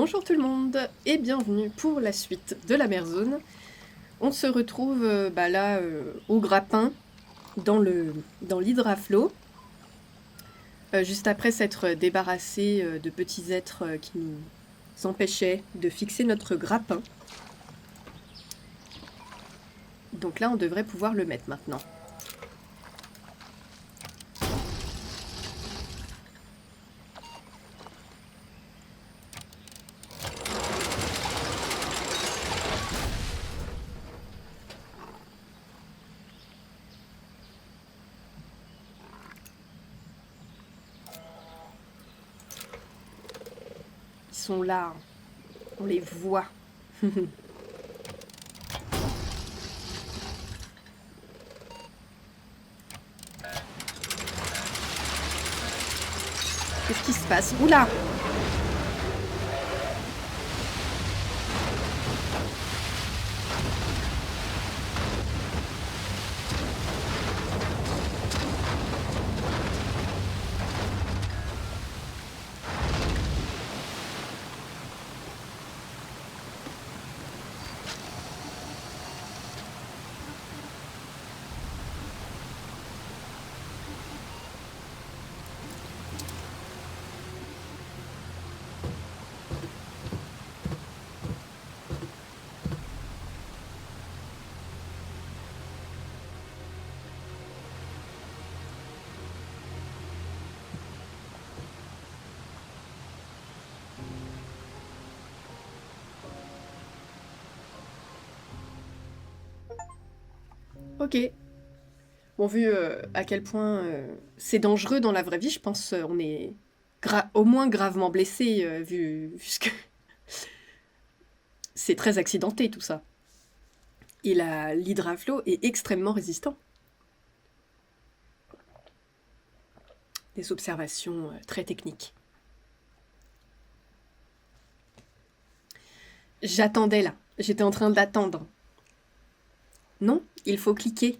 Bonjour tout le monde et bienvenue pour la suite de la Merzone. On se retrouve là au grappin dans l'hydraflow, juste après s'être débarrassé de petits êtres qui nous empêchaient de fixer notre grappin. Donc là on devrait pouvoir le mettre maintenant. Ils sont là, on les voit. Qu'est-ce qui se passe? Oula! Ok. Bon, vu à quel point c'est dangereux dans la vraie vie, je pense on est au moins gravement blessé, vu ce que c'est très accidenté tout ça. Et l'hydraflow est extrêmement résistant. Des observations très techniques. J'attendais là, j'étais en train d'attendre. Non, il faut cliquer.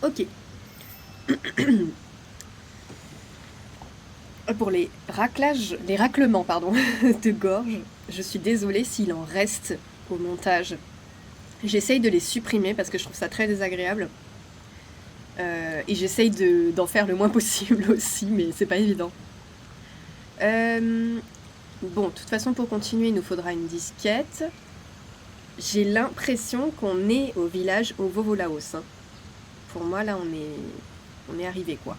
Ok. Pour les raclements, pardon, de gorge, je suis désolée s'il en reste au montage. J'essaye de les supprimer parce que je trouve ça très désagréable. Et j'essaye d'en faire le moins possible aussi, mais c'est pas évident. Bon, de toute façon, pour continuer, il nous faudra une disquette. J'ai l'impression qu'on est au village au Vovolaos. Hein. Pour moi, là, on est arrivé, quoi.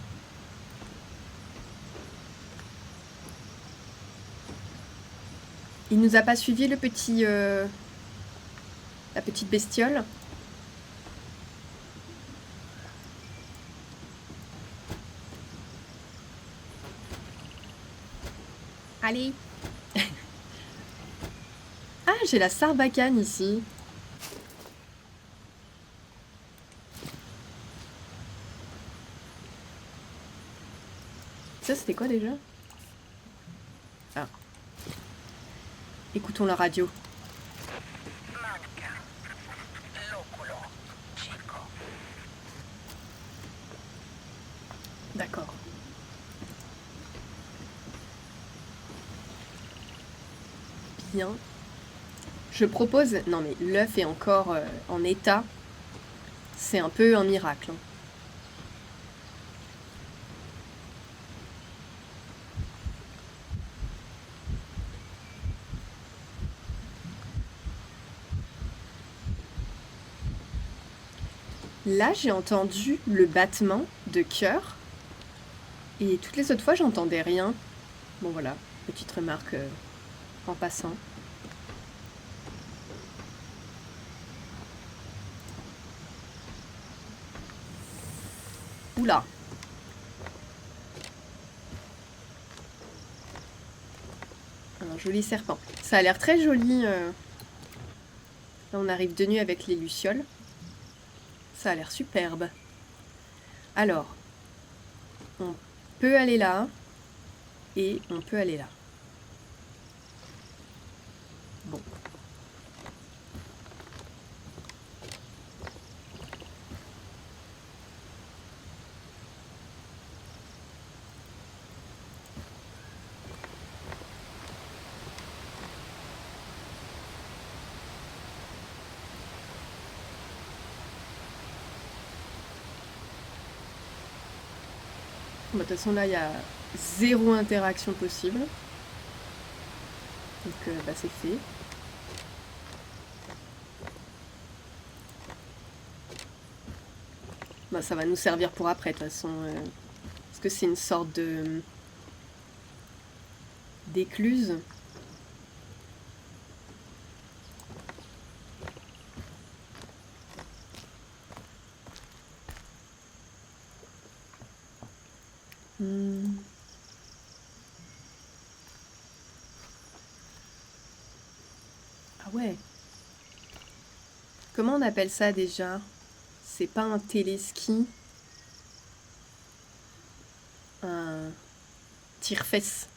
Il nous a pas suivi le petit... la petite bestiole. Allez. Ah, j'ai la sarbacane ici. Ça, c'était quoi déjà? Ah. Écoutons la radio. D'accord. Bien. Je propose... Non mais l'œuf est encore en état. C'est un peu un miracle. Hein. Là, j'ai entendu le battement de cœur. Et toutes les autres fois, j'entendais rien. Bon voilà, petite remarque en passant. Oula. Un joli serpent. Ça a l'air très joli. Là, on arrive de nuit avec les lucioles. Ça a l'air superbe. Alors, on peut aller là. Et on peut aller là. Bon. De toute façon, là, il y a 0 interaction possible. Donc, bah, c'est fait. Bah, ça va nous servir pour après, de toute façon. Parce que c'est une sorte de... d'écluse. Ah ouais. Comment on appelle ça déjà? C'est pas un téléski. Un tire-fesse.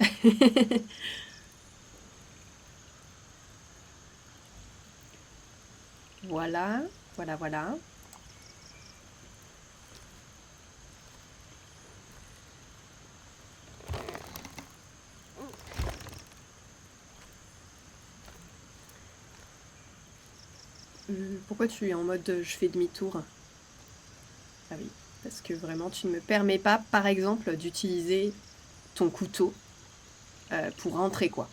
Voilà, voilà, voilà. Pourquoi tu es en mode je fais demi-tour? Ah oui, parce que vraiment tu ne me permets pas, par exemple, d'utiliser ton couteau pour rentrer quoi.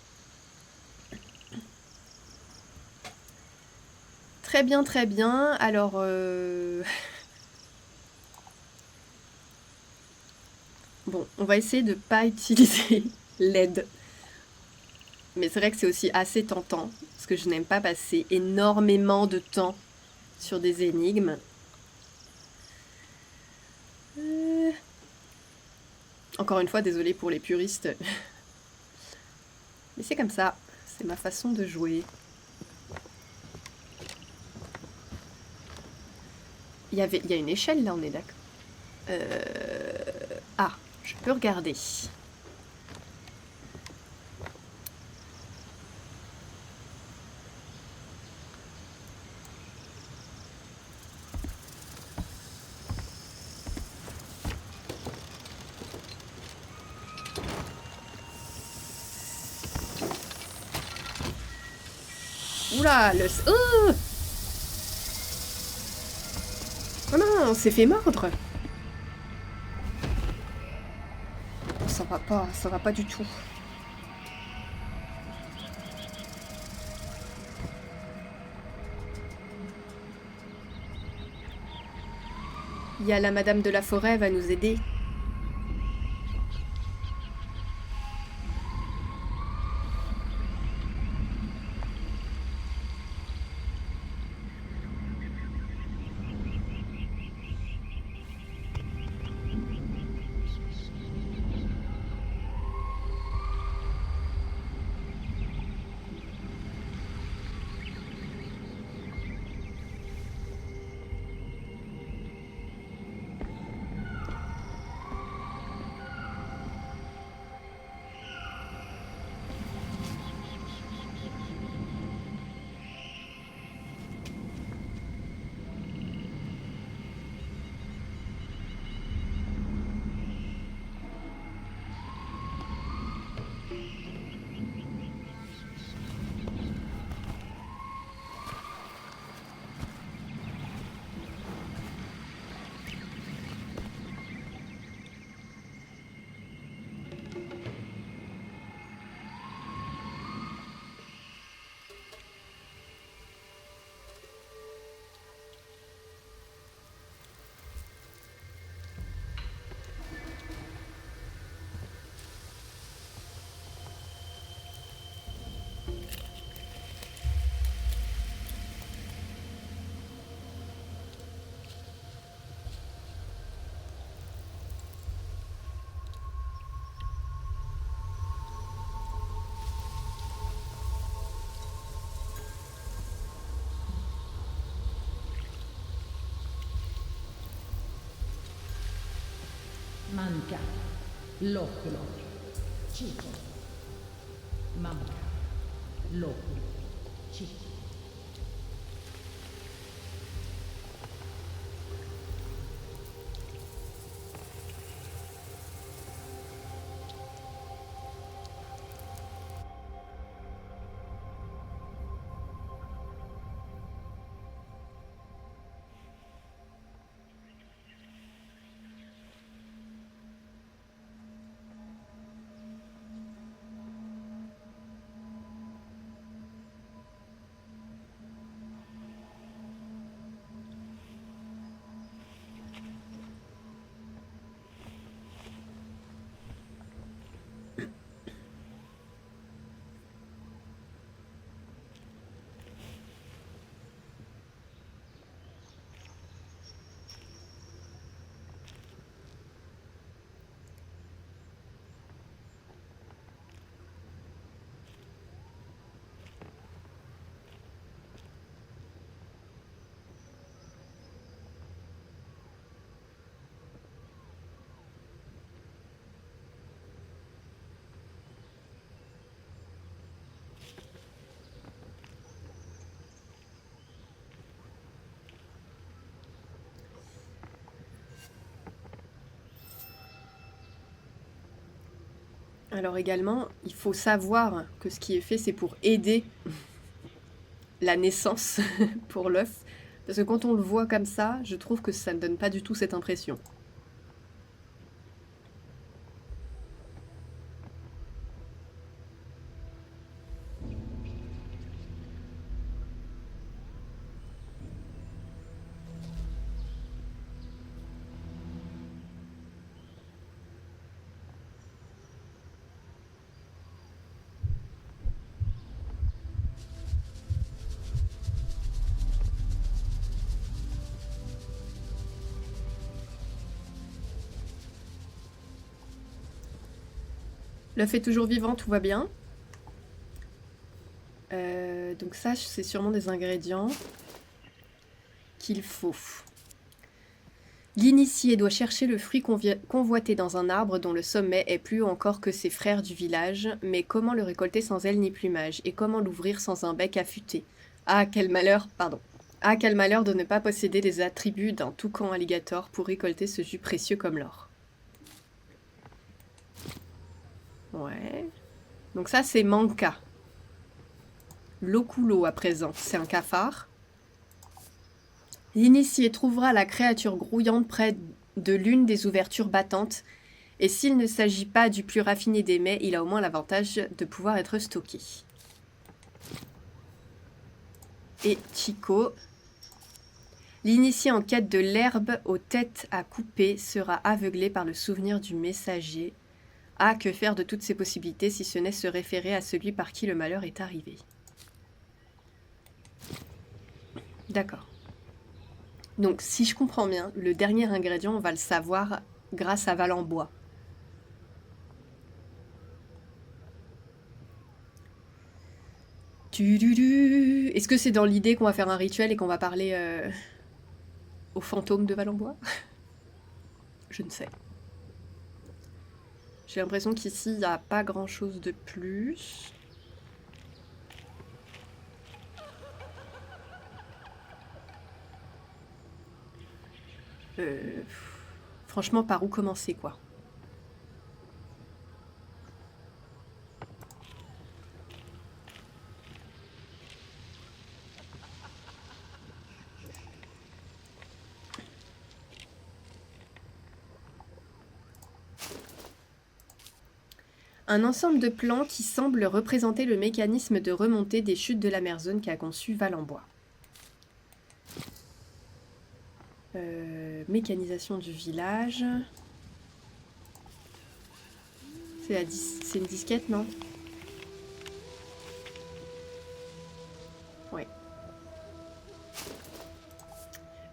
Très bien, très bien. Alors, bon, on va essayer de pas utiliser l'aide. Mais c'est vrai que c'est aussi assez tentant, parce que je n'aime pas passer énormément de temps sur des énigmes. Encore une fois, désolée pour les puristes. Mais c'est comme ça, c'est ma façon de jouer. Il y a une échelle là, on est d'accord. Ah, je peux regarder. Oula, le... Oh, oh non, on s'est fait mordre. Ça va pas du tout. Il y a la Madame de la Forêt, elle va nous aider. Manca. L'oculo. Chico. Manca. L'oculo. Chico. Alors également, il faut savoir que ce qui est fait, c'est pour aider la naissance pour l'œuf. Parce que quand on le voit comme ça, je trouve que ça ne donne pas du tout cette impression. L'œuf est toujours vivant, tout va bien. Donc ça, c'est sûrement des ingrédients qu'il faut. L'initié doit chercher le fruit convoité dans un arbre dont le sommet est plus haut encore que ses frères du village, mais comment le récolter sans aile ni plumage, et comment l'ouvrir sans un bec affûté? Ah, quel malheur, pardon. Ah, quel malheur de ne pas posséder les attributs d'un toucan alligator pour récolter ce jus précieux comme l'or. Ouais. Donc ça, c'est Manca. L'oculo à présent, c'est un cafard. L'initié trouvera la créature grouillante près de l'une des ouvertures battantes, et s'il ne s'agit pas du plus raffiné des mets, il a au moins l'avantage de pouvoir être stocké. Et Chico. L'initié en quête de l'herbe aux têtes à couper sera aveuglé par le souvenir du messager. Ah, que faire de toutes ces possibilités si ce n'est se référer à celui par qui le malheur est arrivé. D'accord. Donc, si je comprends bien, le dernier ingrédient, on va le savoir grâce à Valenbois. Est-ce que c'est dans l'idée qu'on va faire un rituel et qu'on va parler au fantôme de Valenbois? Je ne sais. J'ai l'impression qu'ici, il n'y a pas grand-chose de plus. Franchement, par où commencer, quoi? Un ensemble de plans qui semble représenter le mécanisme de remontée des chutes de la Merzone qu'a conçu Valenbois. Mécanisation du village. C'est une disquette, non? Ouais.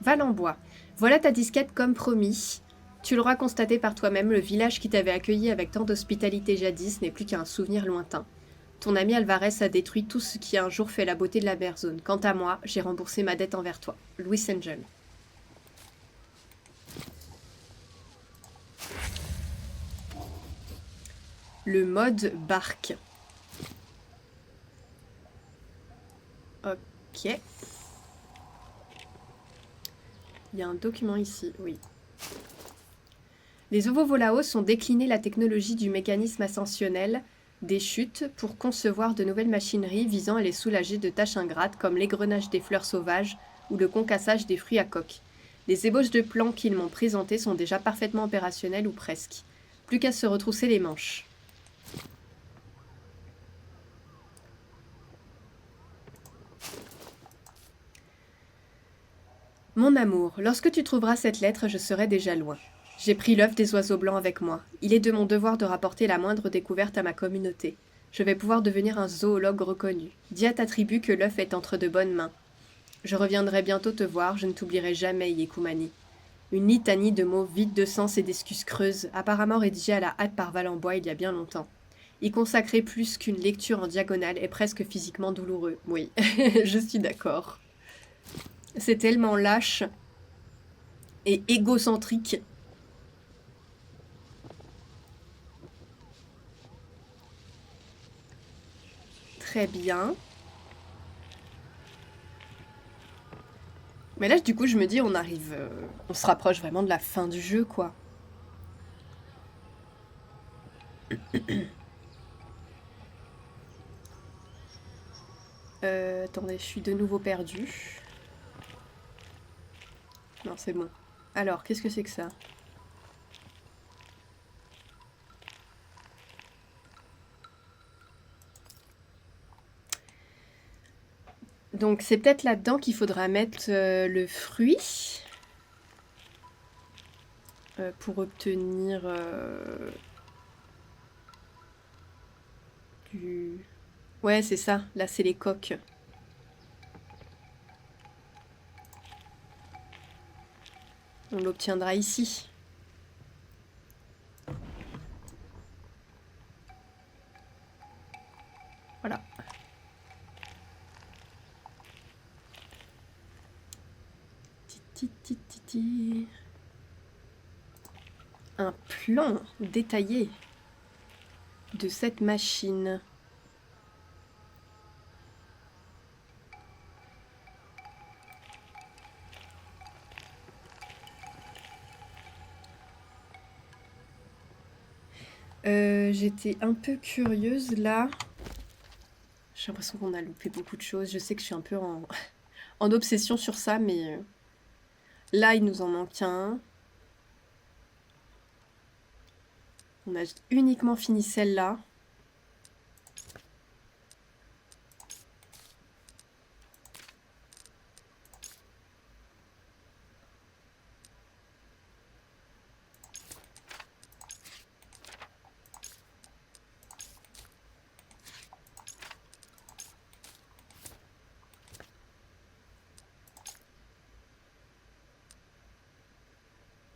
Valenbois. Voilà ta disquette comme promis. Tu l'auras constaté par toi-même, le village qui t'avait accueilli avec tant d'hospitalité jadis n'est plus qu'un souvenir lointain. Ton ami Alvarez a détruit tout ce qui a un jour fait la beauté de la Merzone. Quant à moi, j'ai remboursé ma dette envers toi. Louis Angel. le mode barque. Ok. Il y a un document ici, oui. Les Ovovolaos ont décliné la technologie du mécanisme ascensionnel des chutes pour concevoir de nouvelles machineries visant à les soulager de tâches ingrates comme l'égrenage des fleurs sauvages ou le concassage des fruits à coque. Les ébauches de plans qu'ils m'ont présentées sont déjà parfaitement opérationnelles ou presque. Plus qu'à se retrousser les manches. Mon amour, lorsque tu trouveras cette lettre, je serai déjà loin. J'ai pris l'œuf des oiseaux blancs avec moi. Il est de mon devoir de rapporter la moindre découverte à ma communauté. Je vais pouvoir devenir un zoologue reconnu. Dis à ta tribu que l'œuf est entre de bonnes mains. Je reviendrai bientôt te voir, je ne t'oublierai jamais, Yekumani. Une litanie de mots vides de sens et d'excuses creuses, apparemment rédigée à la hâte par Valenbois il y a bien longtemps. Y consacrer plus qu'une lecture en diagonale est presque physiquement douloureux. Oui, je suis d'accord. C'est tellement lâche et égocentrique. Très bien. Mais là, du coup, je me dis, on se rapproche vraiment de la fin du jeu, quoi. Attendez, je suis de nouveau perdue. Non, c'est bon. Alors, qu'est-ce que c'est que ça? Donc, c'est peut-être là-dedans qu'il faudra mettre le fruit pour obtenir du... Ouais, c'est ça. Là, c'est les coques. On l'obtiendra ici. Voilà. Un plan détaillé de cette machine. J'étais un peu curieuse là. J'ai l'impression qu'on a loupé beaucoup de choses. Je sais que je suis un peu en, en obsession sur ça, mais là, il nous en manque un. On a uniquement fini celle-là.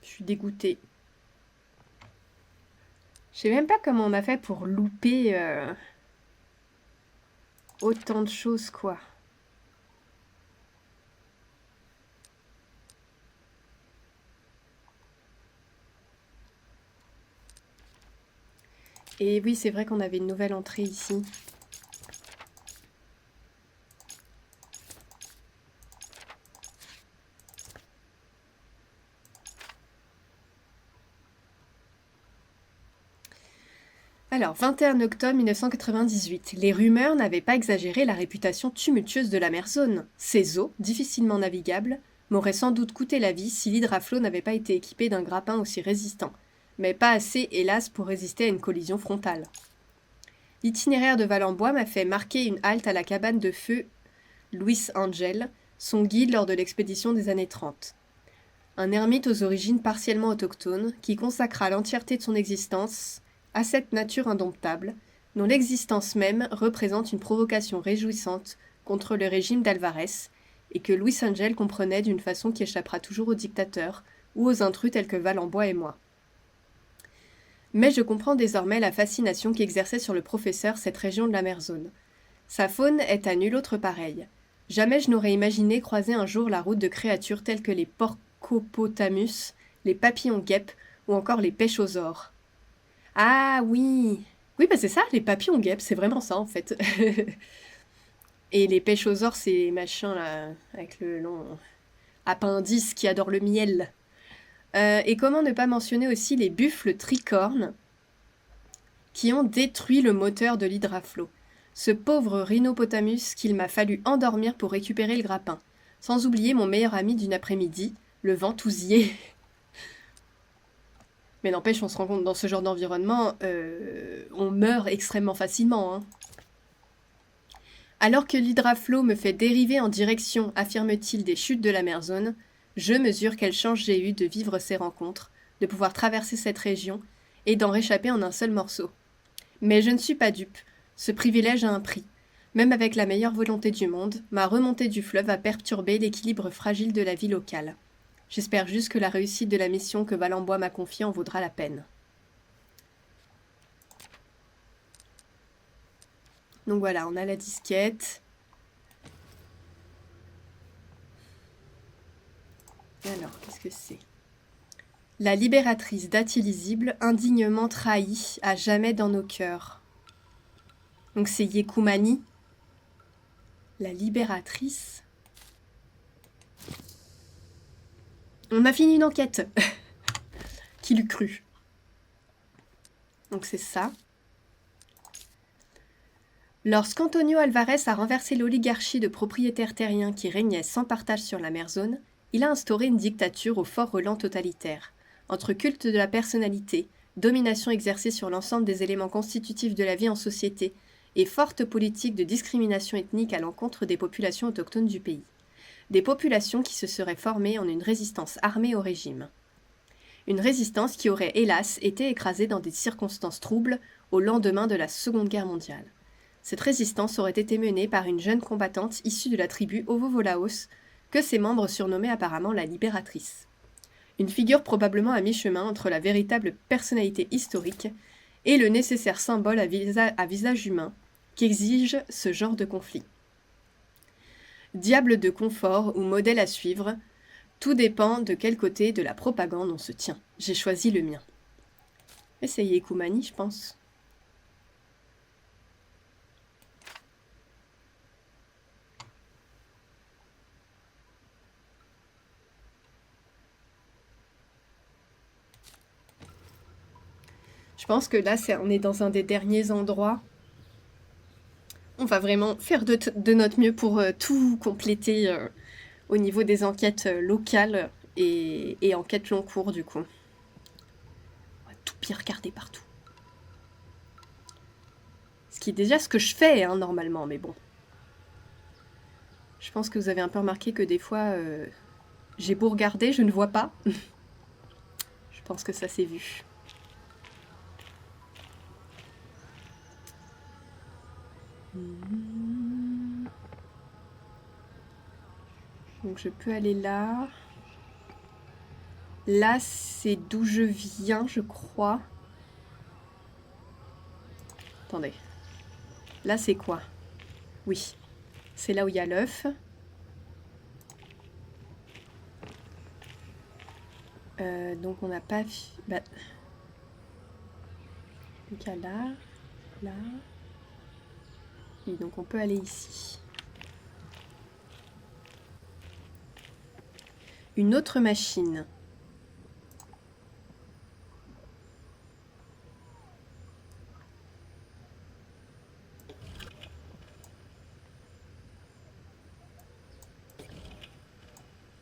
Je suis dégoûtée. Je sais même pas comment on a fait pour louper autant de choses, quoi. Et oui, c'est vrai qu'on avait une nouvelle entrée ici. Alors, 21 octobre 1998, les rumeurs n'avaient pas exagéré la réputation tumultueuse de la mer Zone. Ces eaux, difficilement navigables, m'auraient sans doute coûté la vie si l'hydraflot n'avait pas été équipé d'un grappin aussi résistant, mais pas assez, hélas, pour résister à une collision frontale. L'itinéraire de Valenbois m'a fait marquer une halte à la cabane de feu Luis Angel, son guide lors de l'expédition des années 30. Un ermite aux origines partiellement autochtones, qui consacra l'entièreté de son existence à cette nature indomptable, dont l'existence même représente une provocation réjouissante contre le régime d'Alvarez, et que Luis Angel comprenait d'une façon qui échappera toujours aux dictateurs ou aux intrus tels que Valenbois et moi. Mais je comprends désormais la fascination qu'exerçait sur le professeur cette région de la mer Zone. Sa faune est à nul autre pareille. Jamais je n'aurais imaginé croiser un jour la route de créatures telles que les porcopotamus, les papillons-guêpes ou encore les pêchosaures. Ah oui, Oui, bah c'est ça, les papillons guêpes, c'est vraiment ça en fait. Et les pêchosaures, c'est les machins là, avec le long appendice qui adore le miel. Et comment ne pas mentionner aussi les buffles tricornes qui ont détruit le moteur de l'hydraflow. Ce pauvre rhinopotamus qu'il m'a fallu endormir pour récupérer le grappin. Sans oublier mon meilleur ami d'une après-midi, le ventousier. Mais n'empêche, on se rend compte, dans ce genre d'environnement, on meurt extrêmement facilement. Hein. Alors que l'hydraflow me fait dériver en direction, affirme-t-il, des chutes de la Merzone, je mesure quelle chance j'ai eue de vivre ces rencontres, de pouvoir traverser cette région et d'en réchapper en un seul morceau. Mais je ne suis pas dupe. Ce privilège a un prix. Même avec la meilleure volonté du monde, ma remontée du fleuve a perturbé l'équilibre fragile de la vie locale. J'espère juste que la réussite de la mission que Valenbois m'a confiée en vaudra la peine. Donc voilà, on a la disquette. Alors, qu'est-ce que c'est ? La libératrice date illisible, indignement trahie, à jamais dans nos cœurs. Donc c'est Yekumani, la libératrice. On a fini une enquête. Qui l'eût cru ? Donc c'est ça. Lorsqu'Antonio Alvarez a renversé l'oligarchie de propriétaires terriens qui régnait sans partage sur la Merzone, il a instauré une dictature au fort relent totalitaire. Entre culte de la personnalité, domination exercée sur l'ensemble des éléments constitutifs de la vie en société et forte politique de discrimination ethnique à l'encontre des populations autochtones du pays. Des populations qui se seraient formées en une résistance armée au régime. Une résistance qui aurait, hélas, été écrasée dans des circonstances troubles au lendemain de la Seconde Guerre mondiale. Cette résistance aurait été menée par une jeune combattante issue de la tribu Ovovolaos, que ses membres surnommaient apparemment la libératrice. Une figure probablement à mi-chemin entre la véritable personnalité historique et le nécessaire symbole à visage humain qu'exige ce genre de conflit. Diable de confort ou modèle à suivre, tout dépend de quel côté de la propagande on se tient. J'ai choisi le mien. Et c'est Yekumani, je pense. Je pense que là, on est dans un des derniers endroits. On va vraiment faire de notre mieux pour tout compléter au niveau des enquêtes locales et enquêtes long cours, du coup. On va tout bien regarder partout. Ce qui est déjà ce que je fais, hein, normalement, mais bon. Je pense que vous avez un peu remarqué que des fois, j'ai beau regarder, je ne vois pas. Je pense que ça s'est vu. Donc je peux aller là. Là, c'est d'où je viens, je crois. Attendez. Là, c'est quoi? Oui. C'est là où il y a l'œuf. Donc on n'a pas... Bah... Donc il y a là, là... Oui, donc on peut aller ici. Une autre machine.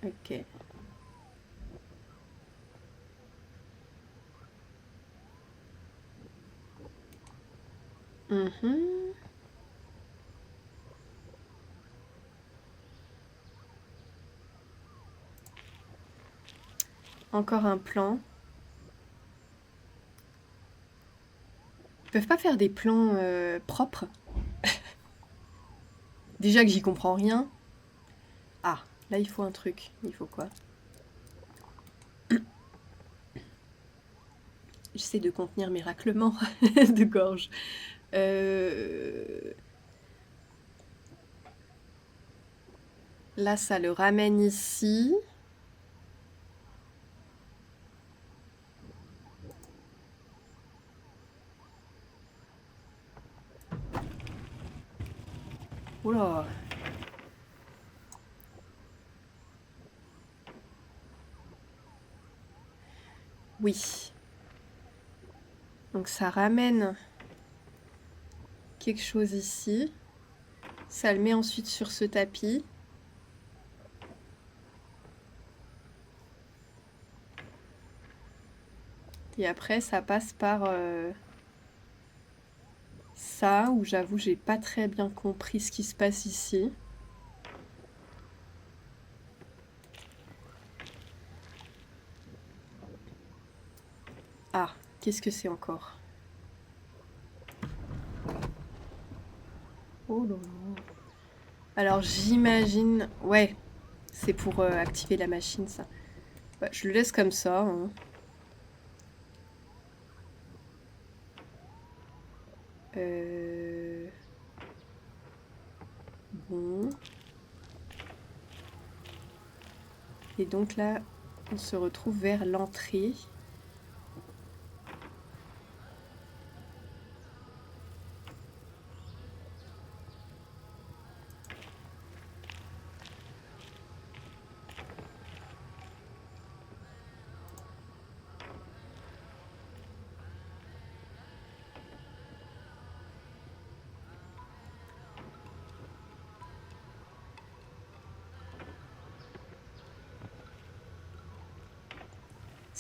Ok. Encore un plan. Ils peuvent pas faire des plans propres. Déjà que j'y comprends rien. Ah, là il faut un truc. Il faut quoi? J'essaie de contenir mes raclements de gorge. Là, ça le ramène ici. Oula. Oui. Donc ça ramène quelque chose ici. Ça le met ensuite sur ce tapis. Et après, ça passe par ça, où j'avoue, j'ai pas très bien compris ce qui se passe ici. Ah, qu'est-ce que c'est encore? Oh là là. Alors j'imagine... Ouais, c'est pour activer la machine, ça. Bah, je le laisse comme ça. Hein. Bon. Et donc là, on se retrouve vers l'entrée.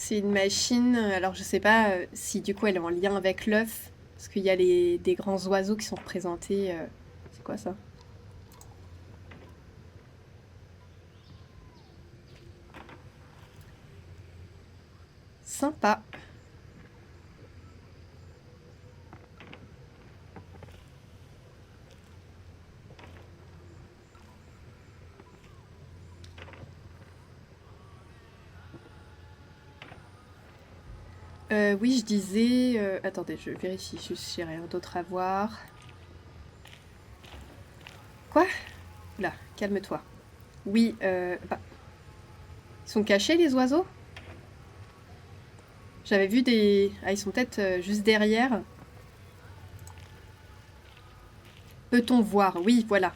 C'est une machine, alors je sais pas si du coup elle est en lien avec l'œuf, parce qu'il y a des grands oiseaux qui sont représentés. C'est quoi ça? Sympa. Oui, je disais... attendez, je vérifie juste si j'ai rien d'autre à voir. Quoi? Là, calme-toi. Oui, bah... Ils sont cachés, les oiseaux? J'avais vu des... Ah, ils sont peut-être juste derrière. Peut-on voir? Oui, voilà.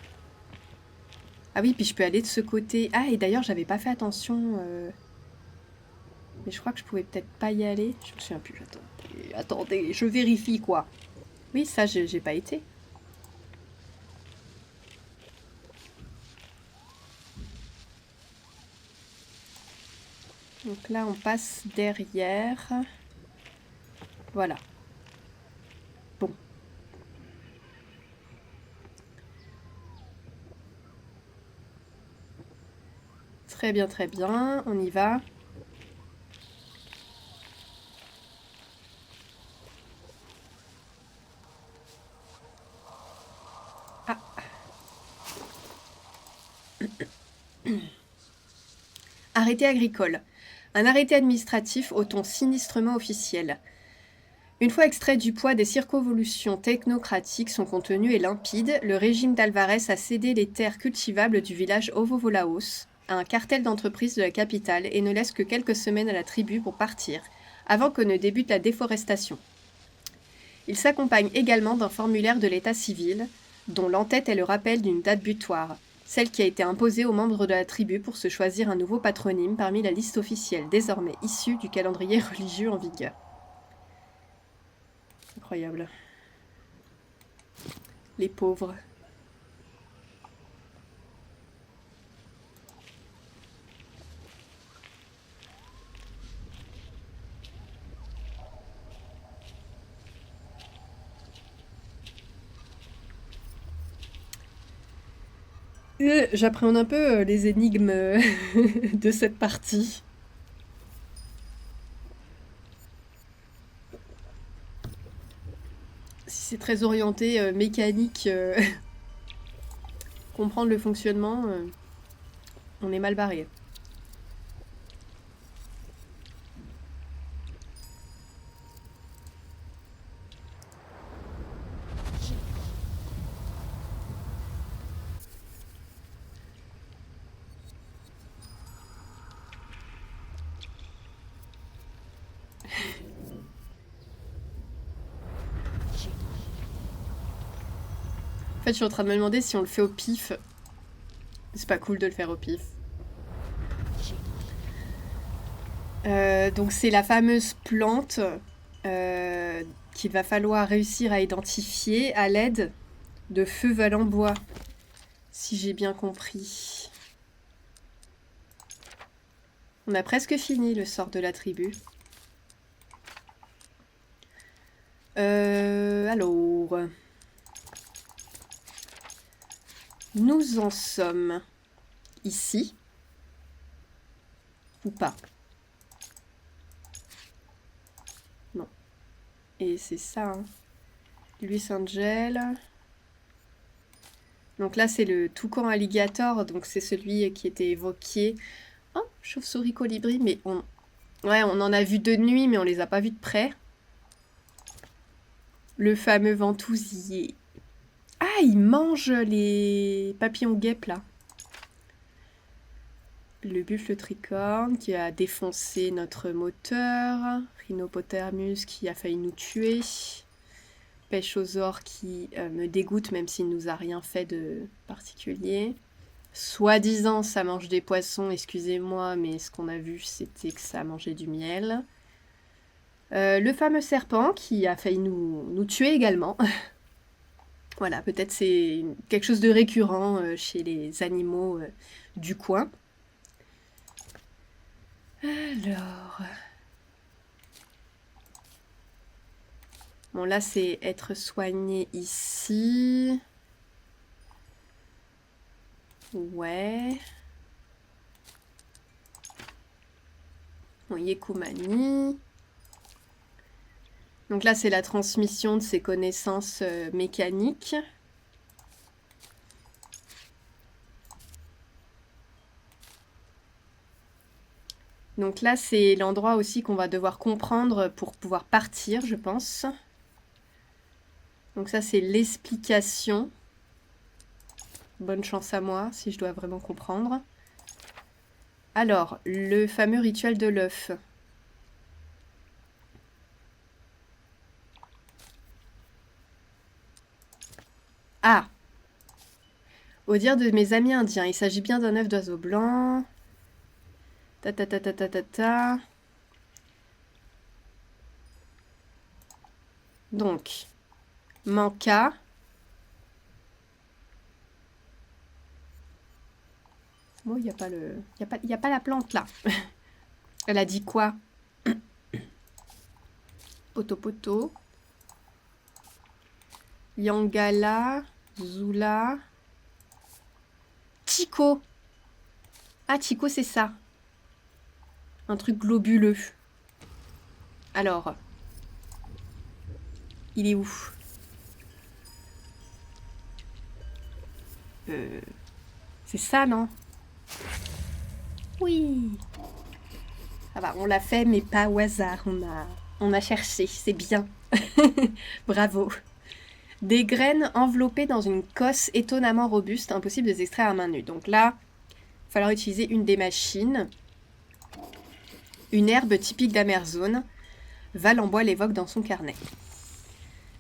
Ah oui, puis je peux aller de ce côté. Ah, et d'ailleurs, j'avais pas fait attention... Mais je crois que je pouvais peut-être pas y aller. Je me souviens plus. Attendez, je vérifie quoi. Oui, ça, j'ai pas été. Donc là, on passe derrière. Voilà. Bon. Très bien, très bien. On y va. Ah. Arrêté agricole. Un arrêté administratif au ton sinistrement officiel. Une fois extrait du poids des circonvolutions technocratiques, son contenu est limpide. Le régime d'Alvarez a cédé les terres cultivables du village Ovovolaos à un cartel d'entreprises de la capitale et ne laisse que quelques semaines à la tribu pour partir, avant que ne débute la déforestation. Il s'accompagne également d'un formulaire de l'état civil, dont l'entête est le rappel d'une date butoir, celle qui a été imposée aux membres de la tribu pour se choisir un nouveau patronyme parmi la liste officielle, désormais issue du calendrier religieux en vigueur. Incroyable. Les pauvres. J'appréhende un peu les énigmes de cette partie. Si c'est très orienté mécanique, comprendre le fonctionnement, on est mal barré. En fait, je suis en train de me demander si on le fait au pif. C'est pas cool de le faire au pif. Donc c'est la fameuse plante qu'il va falloir réussir à identifier à l'aide de feu valant bois, si j'ai bien compris. On a presque fini le sort de la tribu. Alors... Nous en sommes ici. Ou pas? Non. Et c'est ça, hein. Luis Angel. Donc là, c'est le toucan alligator. Donc c'est celui qui était évoqué. Oh, chauve-souris colibri. Mais ouais, on en a vu de nuit, mais on les a pas vus de près. Le fameux ventousier. Ah, il mange les papillons guêpes, là. Le buffle tricorne qui a défoncé notre moteur. Rhinopotamus qui a failli nous tuer. Pêchosaure qui me dégoûte même s'il ne nous a rien fait de particulier. Soi-disant, ça mange des poissons, excusez-moi, mais ce qu'on a vu, c'était que ça mangeait du miel. Le fameux serpent qui a failli nous tuer également. Voilà, peut-être c'est quelque chose de récurrent chez les animaux du coin. Alors... Bon, là, c'est être soigné ici. Ouais. Bon, Yekumani. Donc là, c'est la transmission de ses connaissances mécaniques. Donc là, c'est l'endroit aussi qu'on va devoir comprendre pour pouvoir partir, je pense. Donc ça, c'est l'explication. Bonne chance à moi, si je dois vraiment comprendre. Alors, le fameux rituel de l'œuf. Ah! Au dire de mes amis indiens, il s'agit bien d'un œuf d'oiseau blanc. Ta ta ta ta ta ta ta. Donc, manca. Bon, il n'y a pas le... y a pas la plante, là. Elle a dit quoi? Poto-poto. Yangala. Zula. Chico. Ah, Chico, c'est ça. Un truc globuleux. Alors. Il est où? C'est ça, non? Oui. Ah bah, on l'a fait, mais pas au hasard. On a cherché, c'est bien. Bravo. Des graines enveloppées dans une cosse étonnamment robuste, impossible de les extraire à main nue. Donc là, il va falloir utiliser une des machines. Une herbe typique d'Amerzone. Val-en-Bois l'évoque dans son carnet.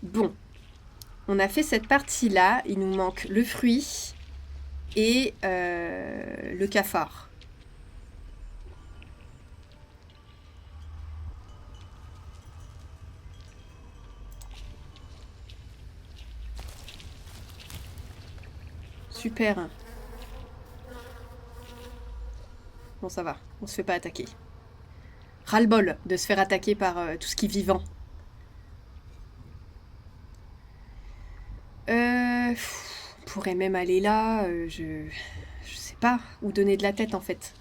Bon. On a fait cette partie-là. Il nous manque le fruit et le cafard. Super. Bon, ça va. On se fait pas attaquer. Ras-le-bol de se faire attaquer par tout ce qui est vivant. On pourrait même aller là. Je sais pas où donner de la tête, en fait.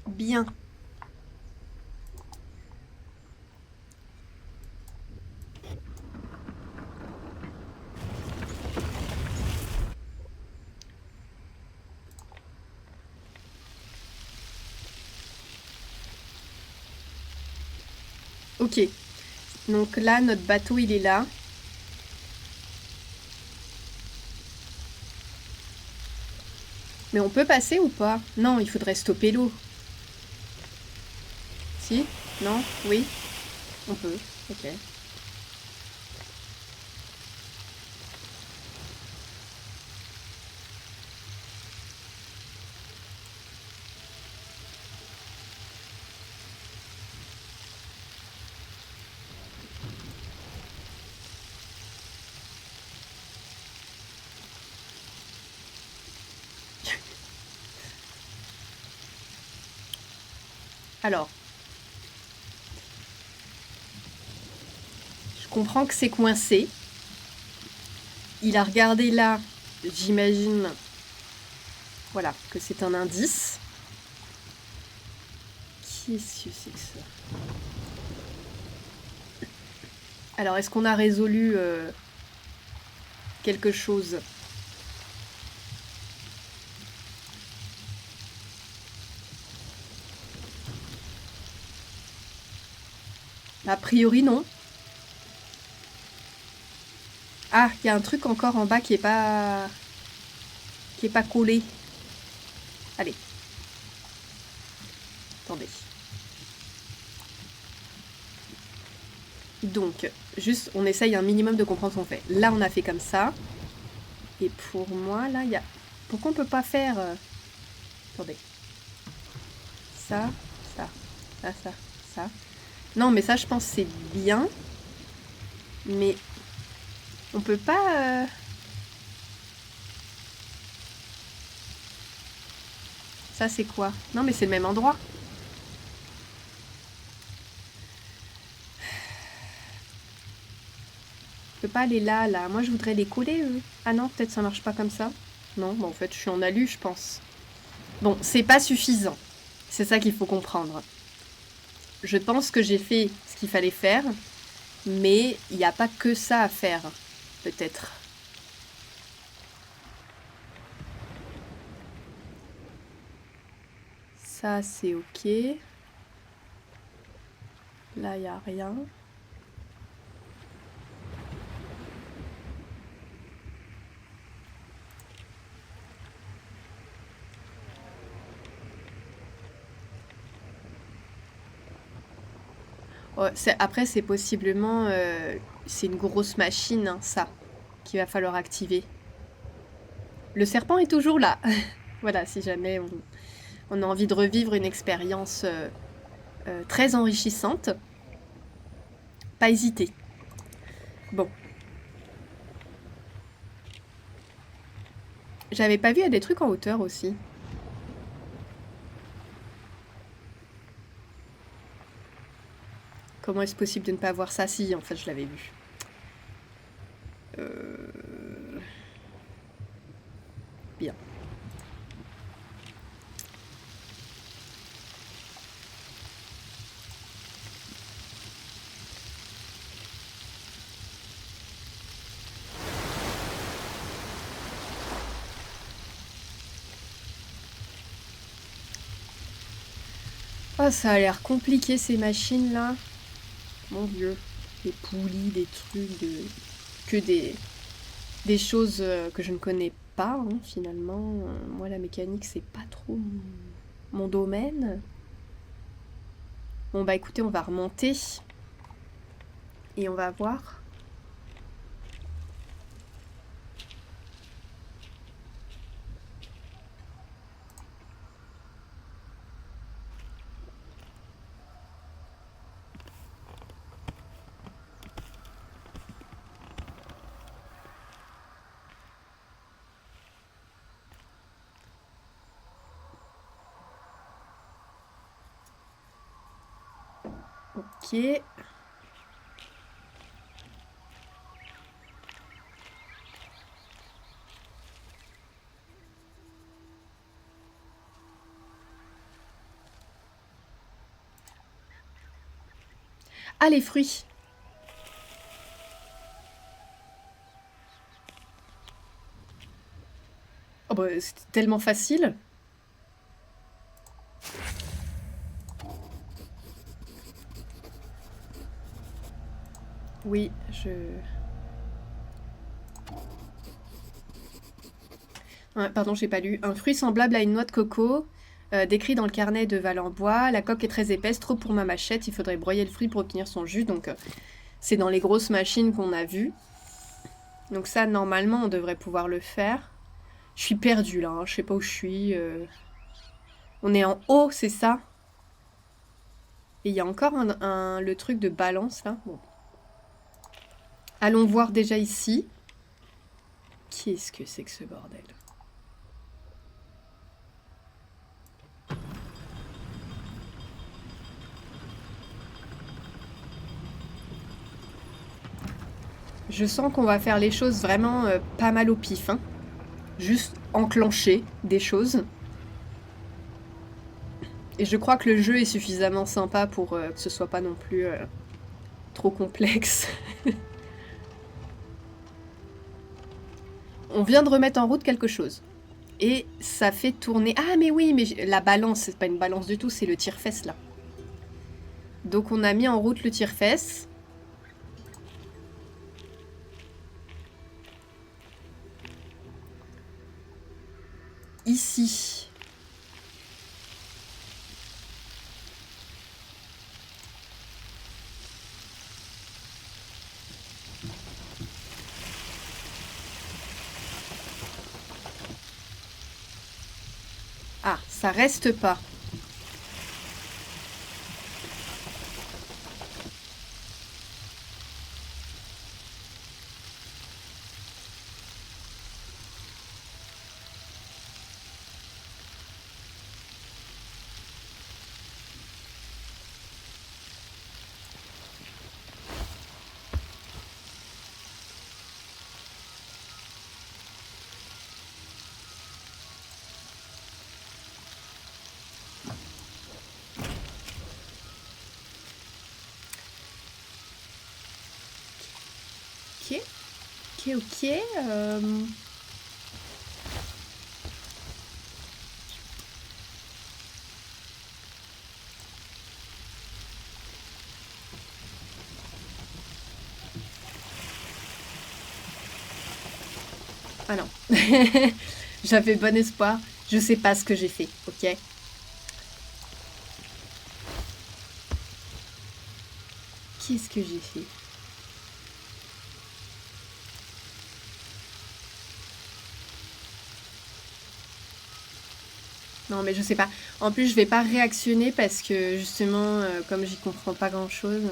Bien. Ok. Donc là, notre bateau, il est là. Mais on peut passer ou pas? Non, il faudrait stopper l'eau. Si? Non? Oui? On peut. Ok. Alors. Je comprends que c'est coincé. Il a regardé là, j'imagine, voilà, que c'est un indice. Qu'est-ce que c'est que ça? Alors, est-ce qu'on a résolu quelque chose? A priori, non. Ah, il y a un truc encore en bas qui est pas collé. Allez. Attendez. Donc, juste, on essaye un minimum de comprendre ce qu'on fait. Là, on a fait comme ça. Et pour moi, là, il y a... Pourquoi on peut pas faire... Attendez. Ça, ça, ça, ça, ça. Non, mais ça, je pense que c'est bien. Mais... On peut pas... Ça, c'est quoi? Non, mais c'est le même endroit. Je peux pas aller là, là. Moi, je voudrais les coller, eux. Ah non, peut-être ça marche pas comme ça. Non, bon, en fait, je suis en alu, je pense. Bon, c'est pas suffisant. C'est ça qu'il faut comprendre. Je pense que j'ai fait ce qu'il fallait faire, mais il n'y a pas que ça à faire, peut-être. Ça, c'est ok. Là, il n'y a rien. Ouais, après, c'est possiblement... c'est une grosse machine, hein, ça, qu'il va falloir activer. Le serpent est toujours là. Voilà, si jamais on a envie de revivre une expérience très enrichissante, pas hésiter. Bon. J'avais pas vu, il y a des trucs en hauteur aussi. Comment est-ce possible de ne pas voir ça? Si, en fait, je l'avais vu. Bien. Oh, ça a l'air compliqué ces machines-là. Mon Dieu. Des poulies, des trucs, que des choses que je ne connais pas, hein, finalement. Moi, la mécanique, c'est pas trop mon domaine. Bon, bah écoutez, on va remonter. Et on va voir. Ok. Ah, les fruits. Oh bah, c'était tellement facile. Oui, Pardon, j'ai pas lu. Un fruit semblable à une noix de coco, décrit dans le carnet de Valenbois. La coque est très épaisse, trop pour ma machette. Il faudrait broyer le fruit pour obtenir son jus. Donc, c'est dans les grosses machines qu'on a vues. Donc ça, normalement, on devrait pouvoir le faire. Je suis perdue, là. Hein. Je sais pas où je suis. On est en haut, c'est ça? Et il y a encore le truc de balance, là. Bon. Allons voir déjà ici. Qu'est-ce que c'est que ce bordel? Je sens qu'on va faire les choses vraiment pas mal au pif. Hein. Juste enclencher des choses. Et je crois que le jeu est suffisamment sympa pour que ce soit pas non plus trop complexe. On vient de remettre en route quelque chose. Et ça fait tourner... Ah mais oui, mais la balance, c'est pas une balance du tout, c'est le tire-fesse là. Donc on a mis en route le tire-fesse. Ici. Ah, ça reste pas. Ok. Ah non. J'avais bon espoir. Je sais pas ce que j'ai fait, ok? Qu'est-ce que j'ai fait? Non, mais je sais pas. En plus, je vais pas réactionner parce que justement, comme j'y comprends pas grand-chose,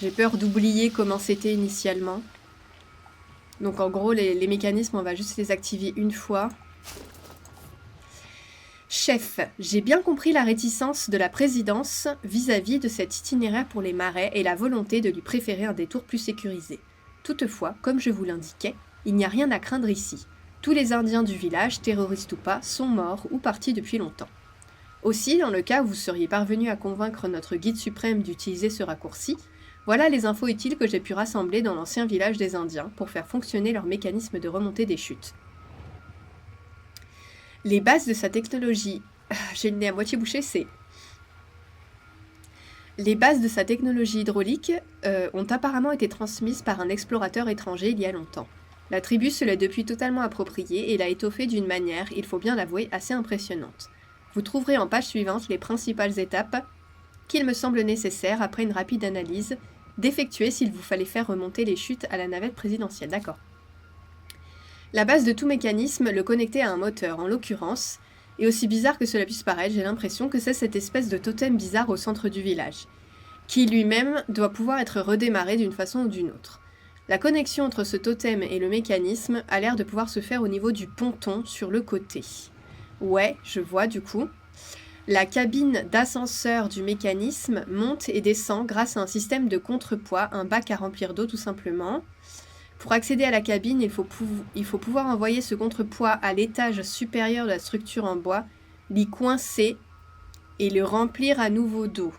j'ai peur d'oublier comment c'était initialement. Donc en gros, les mécanismes, on va juste les activer une fois. Chef, j'ai bien compris la réticence de la présidence vis-à-vis de cet itinéraire pour les marais et la volonté de lui préférer un détour plus sécurisé. Toutefois, comme je vous l'indiquais, il n'y a rien à craindre ici. Tous les Indiens du village, terroristes ou pas, sont morts ou partis depuis longtemps. Aussi, dans le cas où vous seriez parvenu à convaincre notre guide suprême d'utiliser ce raccourci, voilà les infos utiles que j'ai pu rassembler dans l'ancien village des Indiens pour faire fonctionner leur mécanisme de remontée des chutes. Les bases de sa technologie... J'ai le nez à moitié bouché, c'est... Les bases de sa technologie hydraulique ont apparemment été transmises par un explorateur étranger il y a longtemps. La tribu se l'est depuis totalement appropriée et l'a étoffée d'une manière, il faut bien l'avouer, assez impressionnante. Vous trouverez en page suivante les principales étapes qu'il me semble nécessaire, après une rapide analyse, d'effectuer s'il vous fallait faire remonter les chutes à la navette présidentielle. D'accord. La base de tout mécanisme, le connecter à un moteur en l'occurrence, et aussi bizarre que cela puisse paraître, j'ai l'impression que c'est cette espèce de totem bizarre au centre du village, qui lui-même doit pouvoir être redémarré d'une façon ou d'une autre. La connexion entre ce totem et le mécanisme a l'air de pouvoir se faire au niveau du ponton sur le côté. Ouais, je vois du coup. La cabine d'ascenseur du mécanisme monte et descend grâce à un système de contrepoids, un bac à remplir d'eau tout simplement. Pour accéder à la cabine, il faut pouvoir envoyer ce contrepoids à l'étage supérieur de la structure en bois, l'y coincer et le remplir à nouveau d'eau.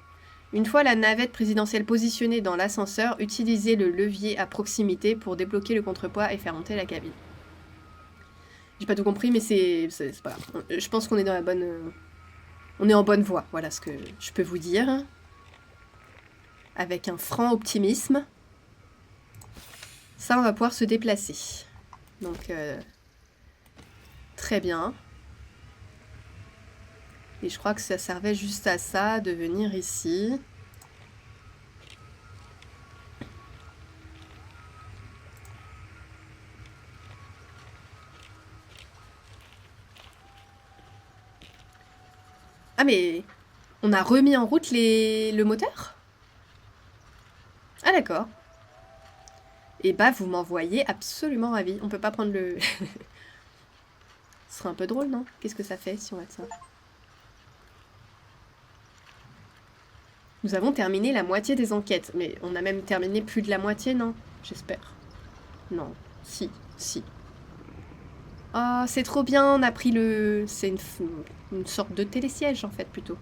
Une fois la navette présidentielle positionnée dans l'ascenseur, utilisez le levier à proximité pour débloquer le contrepoids et faire monter la cabine. J'ai pas tout compris, mais c'est pas grave. Je pense qu'on est dans la bonne... On est en bonne voie, voilà ce que je peux vous dire. Avec un franc optimisme. Ça, on va pouvoir se déplacer. Donc, très bien. Et je crois que ça servait juste à ça, de venir ici. Ah mais on a remis en route le moteur? Ah d'accord. Et bah vous m'envoyez absolument ravi. On peut pas prendre le... Ce serait un peu drôle, non? Qu'est-ce que ça fait si on va de ça? Nous avons terminé la moitié des enquêtes. Mais on a même terminé plus de la moitié, non? J'espère. Non. Si. Si. Oh, c'est trop bien, on a pris le... C'est une sorte de télésiège, en fait, plutôt.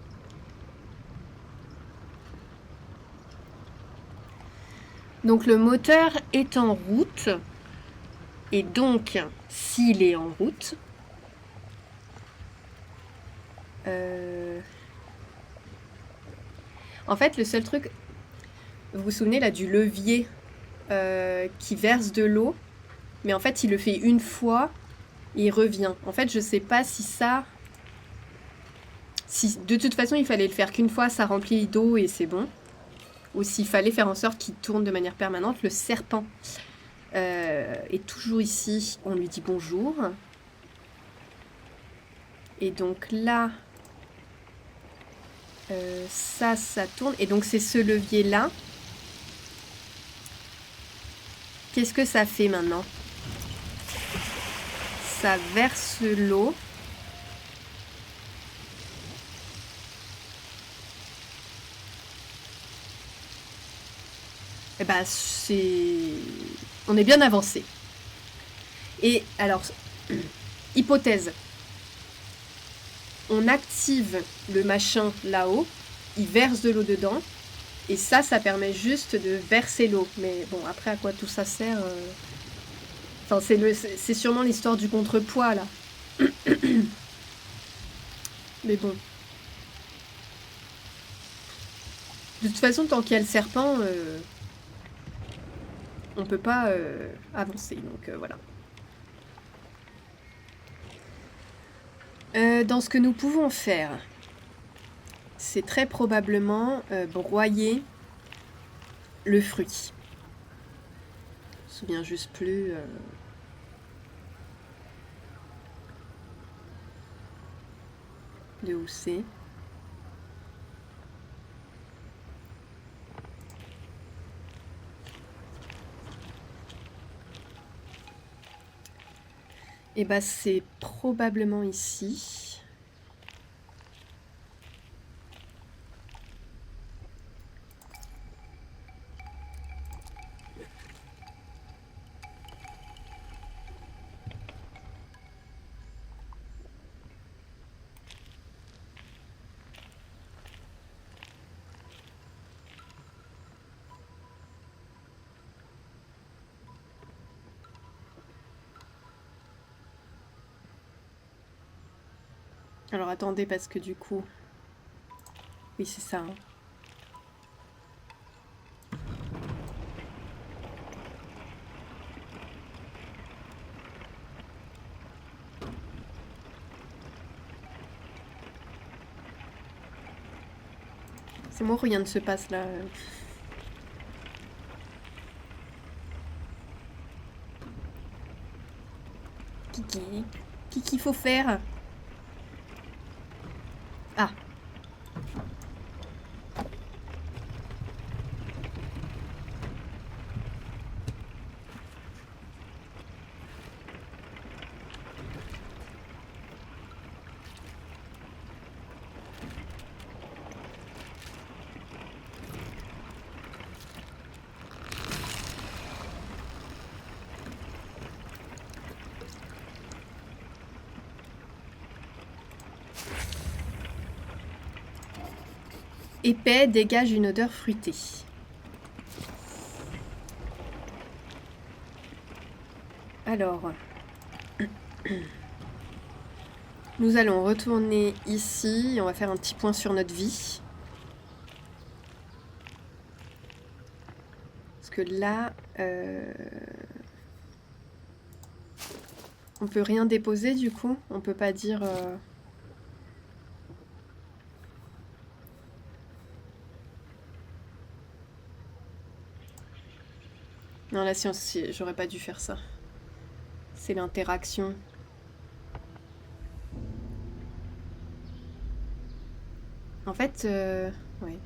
Donc le moteur est en route. Et donc, s'il est en route... En fait, le seul truc... Vous vous souvenez, là, du levier qui verse de l'eau. Mais en fait, il le fait une fois et il revient. En fait, je sais pas si ça... Si de toute façon, il fallait le faire qu'une fois, ça remplit d'eau et c'est bon. Ou s'il fallait faire en sorte qu'il tourne de manière permanente. Le serpent est toujours ici. On lui dit bonjour. Et donc là... ça tourne. Et donc c'est ce levier-là. Qu'est-ce que ça fait maintenant? Ça verse l'eau. Et bah c'est... On est bien avancé. Et alors, hypothèse. On active le machin là-haut. Il verse de l'eau dedans. Et ça permet juste de verser l'eau. Mais bon, après, à quoi tout ça sert Enfin, c'est sûrement l'histoire du contrepoids, là. Mais bon. De toute façon, tant qu'il y a le serpent, on peut pas avancer. Donc, voilà. Dans ce que nous pouvons faire, c'est très probablement broyer le fruit. Je me souviens juste plus... de où c'est. Et bah c'est probablement ici. Alors attendez, parce que du coup... Oui, c'est ça. Hein. C'est moi, rien ne se passe là. Qu'est-ce qu'il faut faire? Ah. Épais dégage une odeur fruitée. Alors, nous allons retourner ici. On va faire un petit point sur notre vie. Parce que là... On peut rien déposer du coup? On peut pas dire... Non, la science, j'aurais pas dû faire ça. C'est l'interaction. En fait, ouais.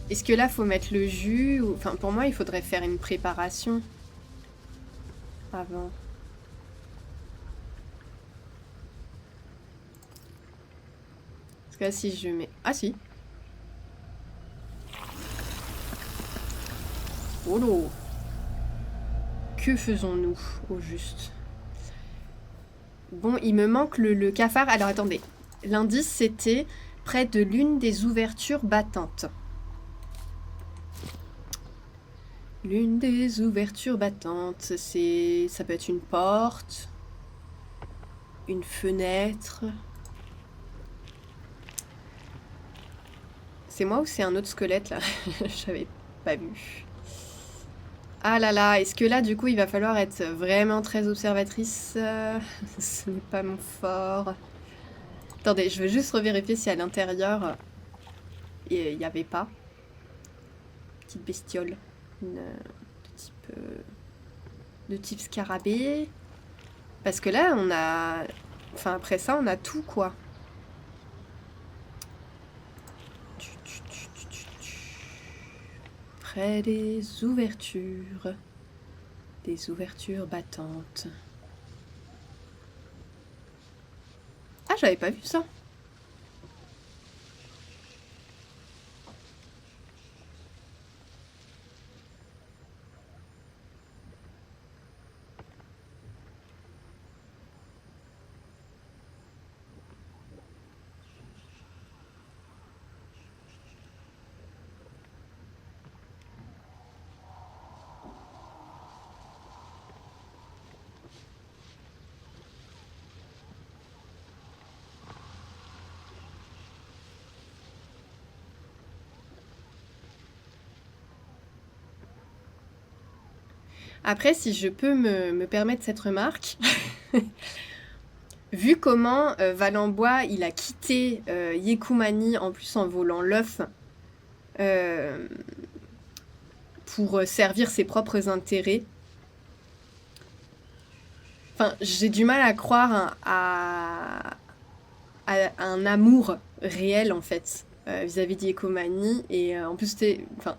Est-ce que là, faut mettre le jus ou... Enfin, pour moi, il faudrait faire une préparation avant. Parce que là, si je mets... Ah, si. Oh là. Que faisons-nous, au juste? Bon, il me manque le cafard. Alors, attendez. L'indice, c'était près de l'une des ouvertures battantes. L'une des ouvertures battantes, c'est... Ça peut être une porte, une fenêtre. C'est moi ou c'est un autre squelette, là? J'avais pas vu. Ah là là, est-ce que là, du coup, il va falloir être vraiment très observatrice? Ce n'est pas mon fort. Attendez, je veux juste revérifier si à l'intérieur, il n'y avait pas. Petite bestiole. De type scarabée. Parce que là, on a... Enfin, après ça, on a tout, quoi. Près des ouvertures. Des ouvertures battantes. Ah, j'avais pas vu ça. Après, si je peux me permettre cette remarque, vu comment Valenbois il a quitté Yekumani en plus en volant l'œuf pour servir ses propres intérêts, enfin, j'ai du mal à croire à un amour réel en fait vis-à-vis d'Yekumani et en plus c'était, enfin,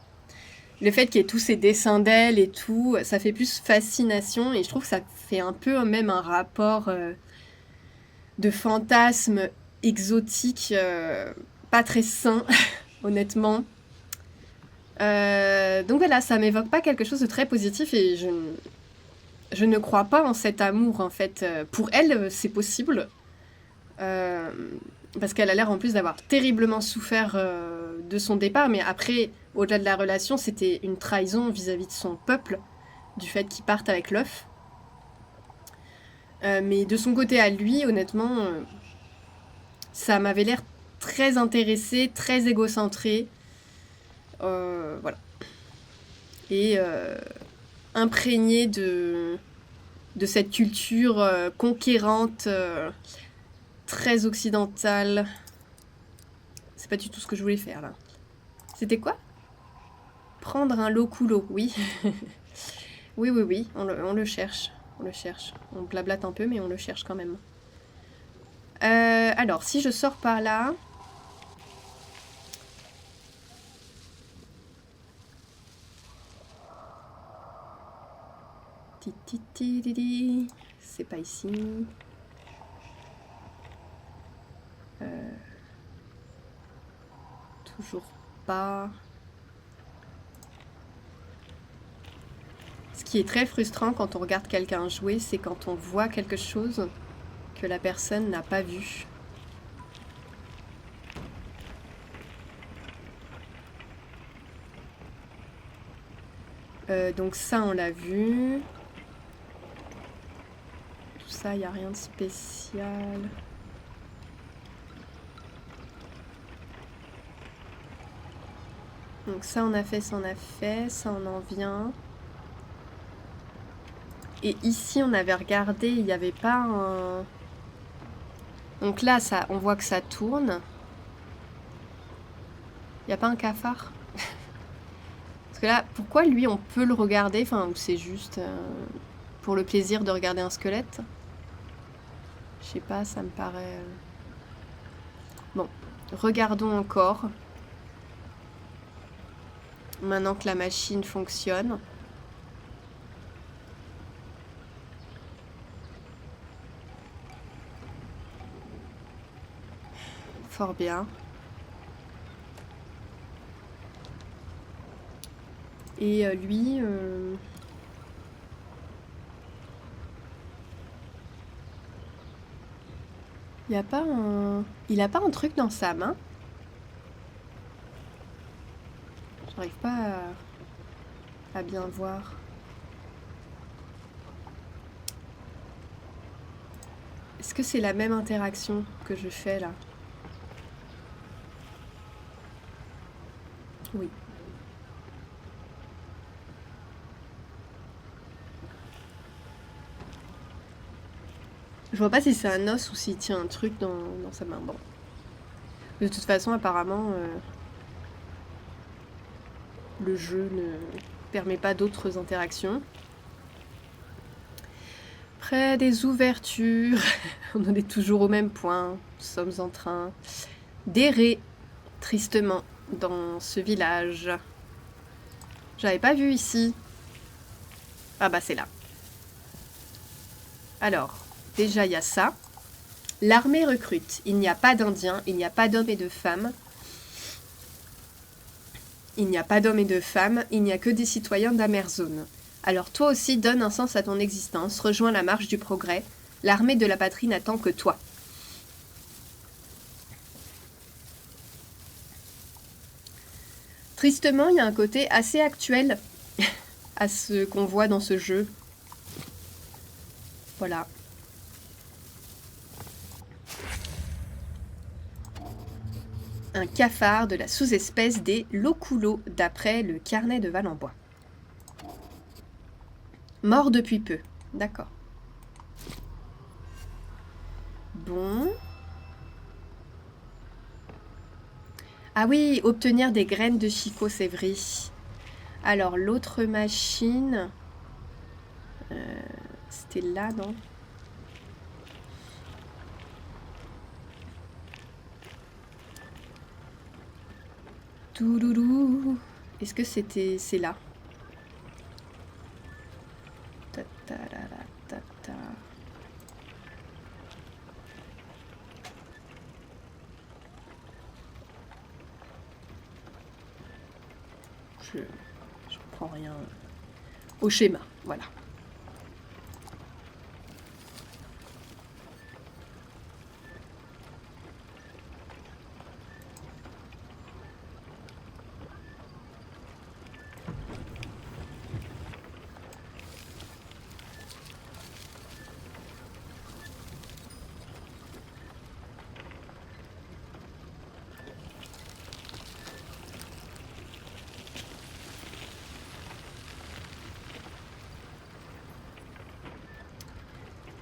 le fait qu'il y ait tous ces dessins d'elle et tout, ça fait plus fascination et je trouve que ça fait un peu même un rapport de fantasme exotique pas très sain, honnêtement. Donc voilà, ça m'évoque pas quelque chose de très positif et je ne crois pas en cet amour en fait. Pour elle, c'est possible. Parce qu'elle a l'air en plus d'avoir terriblement souffert de son départ, mais après, au-delà de la relation, c'était une trahison vis-à-vis de son peuple, du fait qu'il parte avec l'œuf. Mais de son côté à lui, honnêtement, ça m'avait l'air très intéressé, très égocentré. Voilà. Et imprégné de cette culture conquérante, très occidentale. C'est pas du tout ce que je voulais faire là. C'était quoi? Prendre un loculo, oui. Oui, oui, oui, on le cherche. On le cherche. On blablate un peu, mais on le cherche quand même. Alors, si je sors par là... C'est pas ici. Toujours pas. Ce qui est très frustrant quand on regarde quelqu'un jouer, c'est quand on voit quelque chose que la personne n'a pas vu. Donc ça, on l'a vu. Tout ça, il n'y a rien de spécial. Donc ça on a fait, ça on a fait, ça on en vient. Et ici on avait regardé, il n'y avait pas un... Donc là ça, on voit que ça tourne. Il n'y a pas un cafard? Parce que là, pourquoi lui on peut le regarder? Enfin, c'est juste pour le plaisir de regarder un squelette? Je sais pas, ça me paraît... Bon, regardons encore. Maintenant que la machine fonctionne. Fort bien. Et lui... il a pas un... Il a pas un truc dans sa main? J'arrive pas à bien voir. Est-ce que c'est la même interaction que je fais là? Oui. Je vois pas si c'est un os ou s'il tient un truc dans sa main. Bon. De toute façon, apparemment, le jeu ne permet pas d'autres interactions. Près des ouvertures, on en est toujours au même point. Nous sommes en train d'errer tristement dans ce village. J'avais pas vu ici. Ah bah c'est là. Alors, déjà il y a ça. L'armée recrute. Il n'y a pas d'Indiens, il n'y a pas d'hommes et de femmes. Il n'y a pas d'hommes et de femmes, il n'y a que des citoyens d'Amerzone. Alors toi aussi donne un sens à ton existence, rejoins la marche du progrès. L'armée de la patrie n'attend que toi. Tristement, il y a un côté assez actuel à ce qu'on voit dans ce jeu. Voilà. Un cafard de la sous-espèce des loculos, d'après le carnet de Valenbois. Mort depuis peu. D'accord. Bon. Ah oui, obtenir des graines de chicot, c'est vrai. Alors, l'autre machine... c'était là, non? Touloulou. Est-ce que c'était... c'est là? Ta-ta-la-la-ta-ta. Je prends rien au schéma, voilà.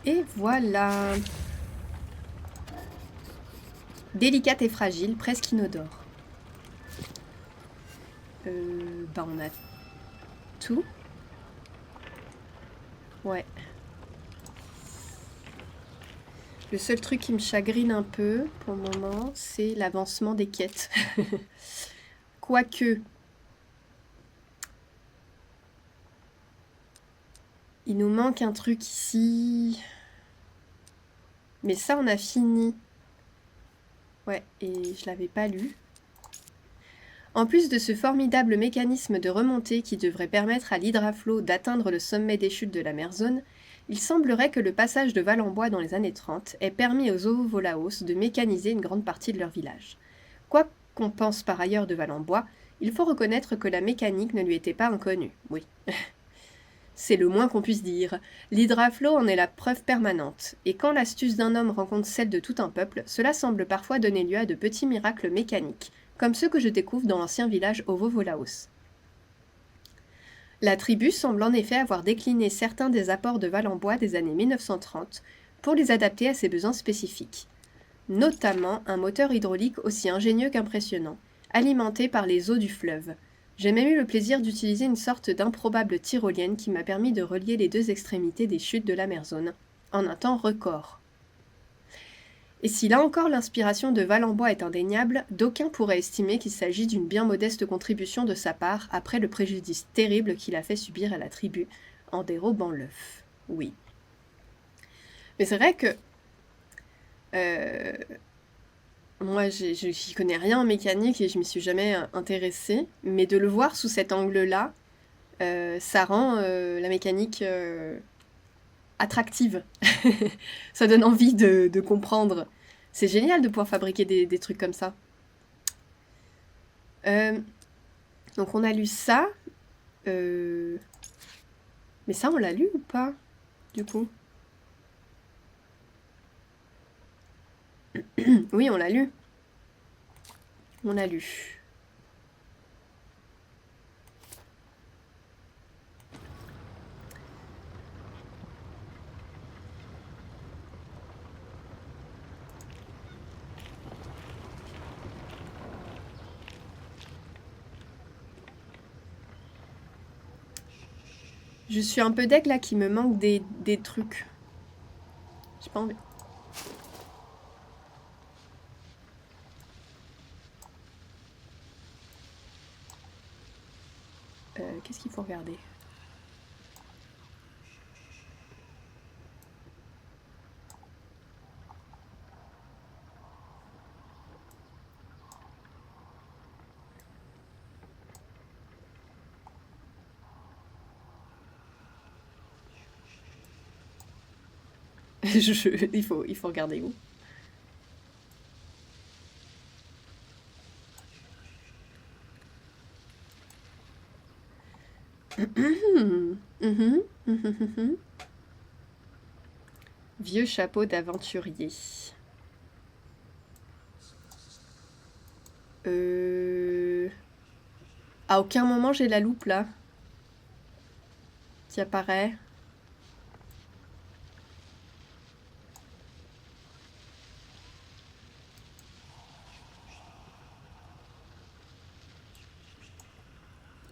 Et voilà. Délicate et fragile, presque inodore. Bah on a tout. Ouais. Le seul truc qui me chagrine un peu pour le moment, c'est l'avancement des quêtes. Quoique, il nous manque un truc ici. Mais ça, on a fini. Ouais, et je l'avais pas lu. En plus de ce formidable mécanisme de remontée qui devrait permettre à l'hydraflow d'atteindre le sommet des chutes de l'Amerzone, il semblerait que le passage de Valenbois dans les années 30 ait permis aux Ovolaos de mécaniser une grande partie de leur village. Quoi qu'on pense par ailleurs de Valenbois, il faut reconnaître que la mécanique ne lui était pas inconnue, oui. C'est le moins qu'on puisse dire. L'hydraflow en est la preuve permanente. Et quand l'astuce d'un homme rencontre celle de tout un peuple, cela semble parfois donner lieu à de petits miracles mécaniques, comme ceux que je découvre dans l'ancien village Ovo-Volaos. La tribu semble en effet avoir décliné certains des apports de Valenbois des années 1930 pour les adapter à ses besoins spécifiques. Notamment un moteur hydraulique aussi ingénieux qu'impressionnant, alimenté par les eaux du fleuve. J'ai même eu le plaisir d'utiliser une sorte d'improbable tyrolienne qui m'a permis de relier les deux extrémités des chutes de l'Amerzone, en un temps record. Et si là encore l'inspiration de Valenbois est indéniable, d'aucuns pourraient estimer qu'il s'agit d'une bien modeste contribution de sa part après le préjudice terrible qu'il a fait subir à la tribu en dérobant l'œuf. Oui. Mais c'est vrai que moi, j'y connais rien en mécanique et je m'y suis jamais intéressée, mais de le voir sous cet angle-là, ça rend la mécanique attractive. Ça donne envie de comprendre. C'est génial de pouvoir fabriquer des trucs comme ça. Donc on a lu ça. Mais ça, on l'a lu ou pas, du coup? Oui, on l'a lu. On l'a lu. Je suis un peu deg là qui me manque des trucs. J'ai pas envie. Qu'est-ce qu'il faut regarder? Il faut regarder où? Vieux chapeau d'aventurier. À aucun moment j'ai la loupe là. Qui apparaît.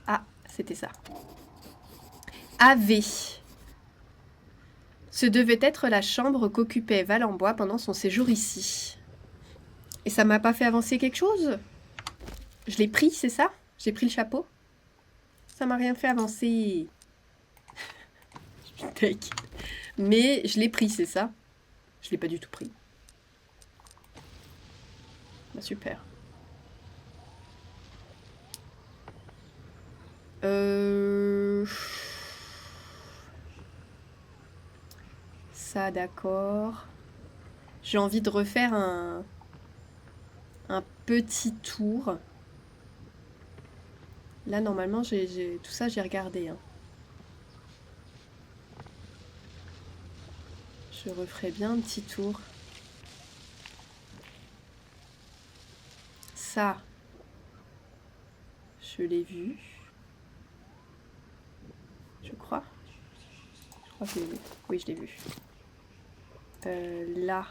Ah, c'était ça. AV. Ce devait être la chambre qu'occupait Valenbois pendant son séjour ici. Et ça m'a pas fait avancer quelque chose? Je l'ai pris, c'est ça? J'ai pris le chapeau? Ça m'a rien fait avancer. Mais je l'ai pris, c'est ça? Je l'ai pas du tout pris. Bah, super. Ça, d'accord. J'ai envie de refaire un petit tour. Là, normalement, tout ça, j'ai regardé. Hein. Je referai bien un petit tour. Ça, je l'ai vu. Je crois. Je crois que je l'ai vu. Oui, je l'ai vu. Là,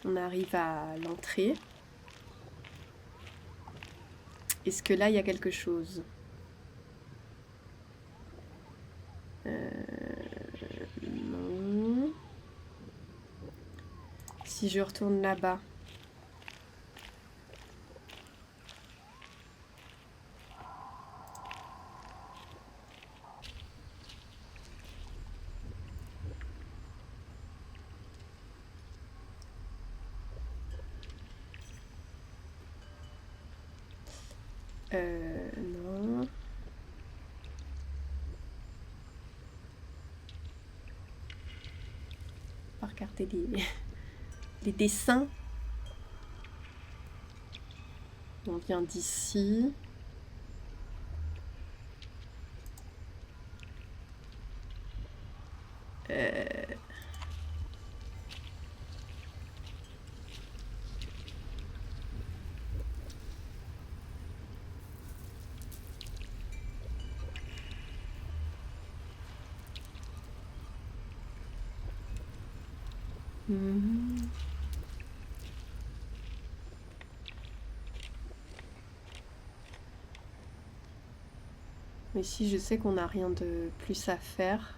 on arrive à l'entrée. Est-ce que là, il y a quelque chose? Non. Si je retourne là-bas. Non. On va regarder les dessins. On vient d'ici. Euh, mhm. Mais si je sais qu'on n'a rien de plus à faire.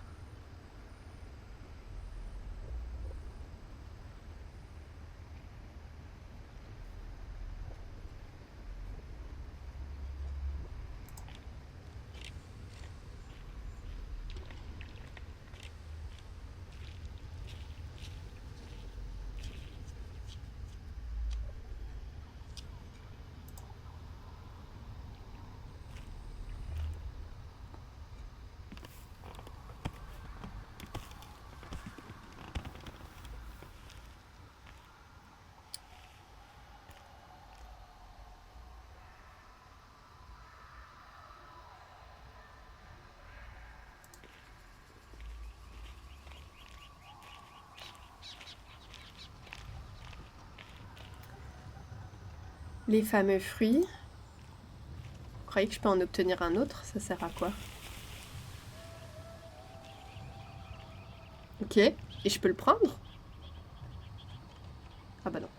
Les fameux fruits. Vous croyez que je peux en obtenir un autre? Ça sert à quoi? Ok. Et je peux le prendre? Ah bah non.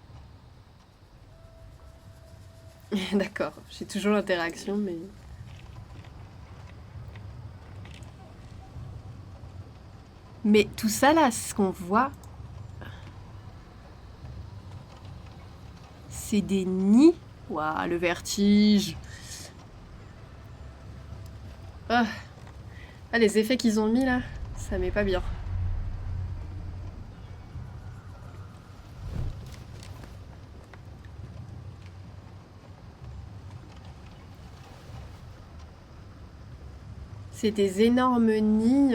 D'accord. J'ai toujours l'interaction, mais... Mais tout ça là, ce qu'on voit, c'est des nids. Waouh, le vertige. Ah, ah, les effets qu'ils ont mis là, ça m'est pas bien. C'est des énormes nids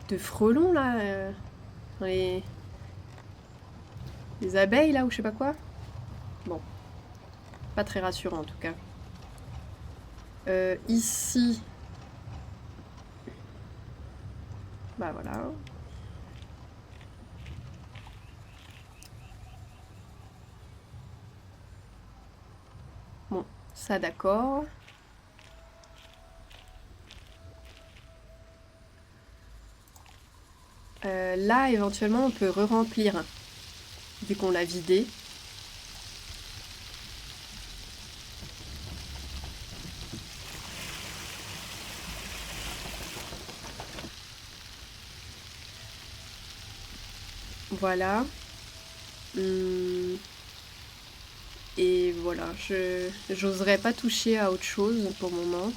de frelons là, dans les abeilles là ou je sais pas quoi. Bon, pas très rassurant en tout cas. Ici, bah voilà. Bon, ça d'accord. Là, éventuellement, on peut re-remplir, vu qu'on l'a vidé. Voilà. Et voilà, j'oserais pas toucher à autre chose pour le moment.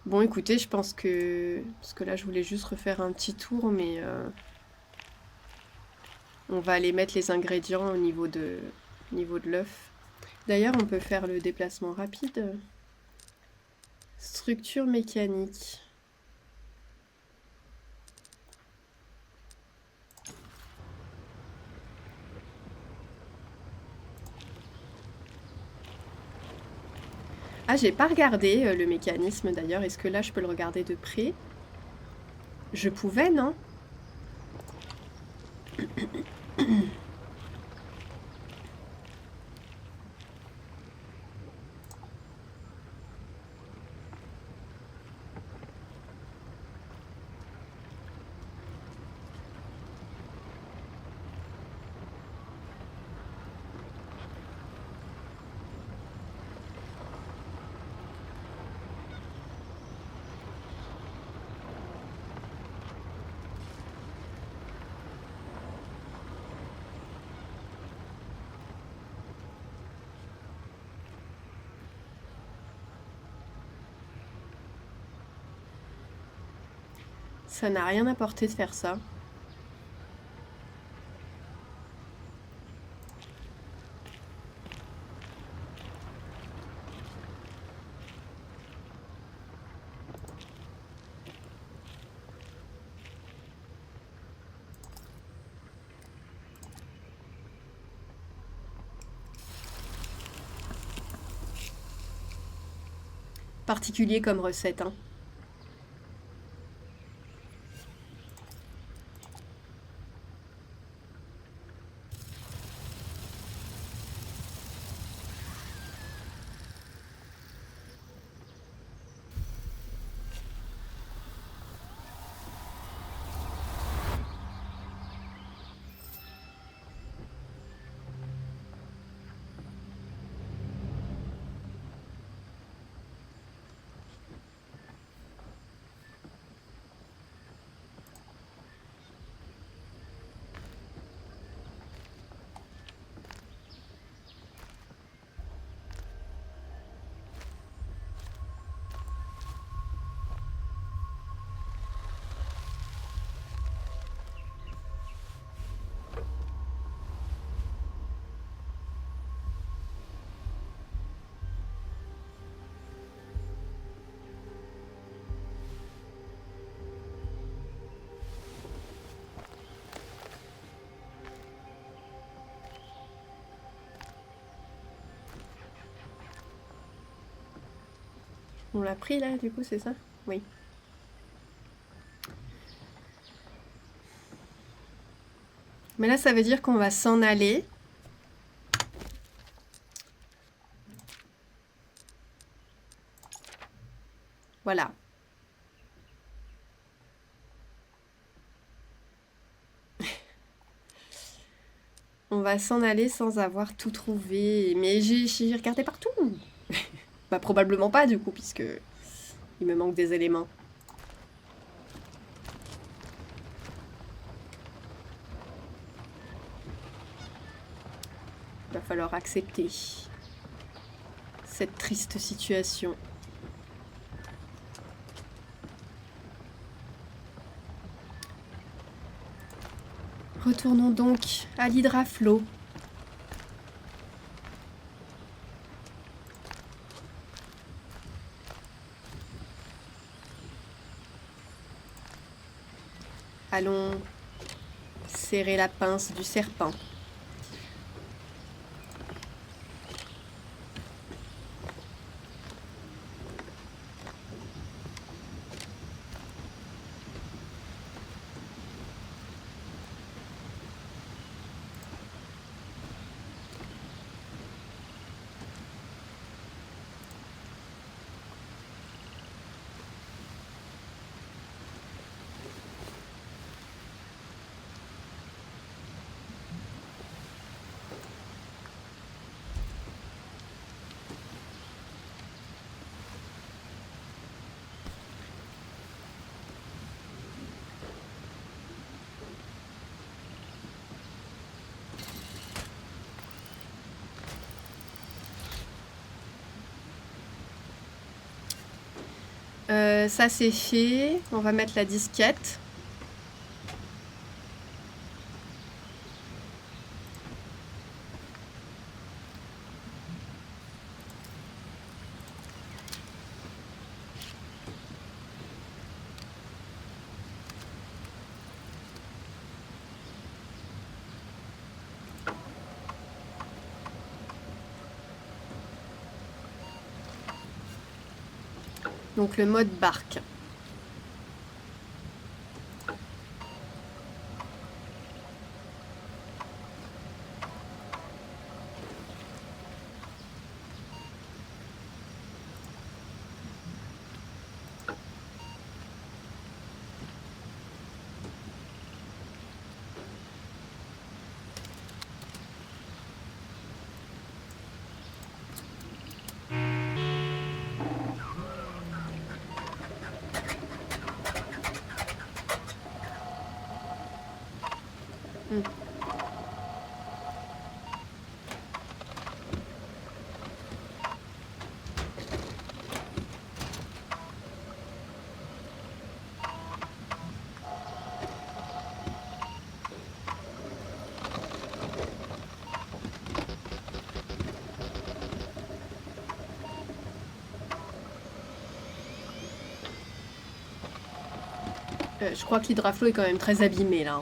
Bon, écoutez, je pense que... Parce que là, je voulais juste refaire un petit tour, mais... On va aller mettre les ingrédients au niveau de l'œuf. D'ailleurs, on peut faire le déplacement rapide. Structure mécanique. Ah, j'ai pas regardé le mécanisme d'ailleurs. Est-ce que là, je peux le regarder de près? Je pouvais, non? Ça n'a rien apporté de faire ça. particulier comme recette, hein. On l'a pris là, du coup, c'est ça? Oui. Mais là, ça veut dire qu'on va s'en aller. Voilà. On va s'en aller sans avoir tout trouvé. Mais j'ai regardé partout. Bah probablement pas du coup, puisque il me manque des éléments. Il va falloir accepter cette triste situation. Retournons donc à l'hydraflow. Allons serrer la pince du serpent. Ça c'est fait. On va mettre la disquette. Donc le mode barque. Je crois que l'hydraflow est quand même très abîmé là.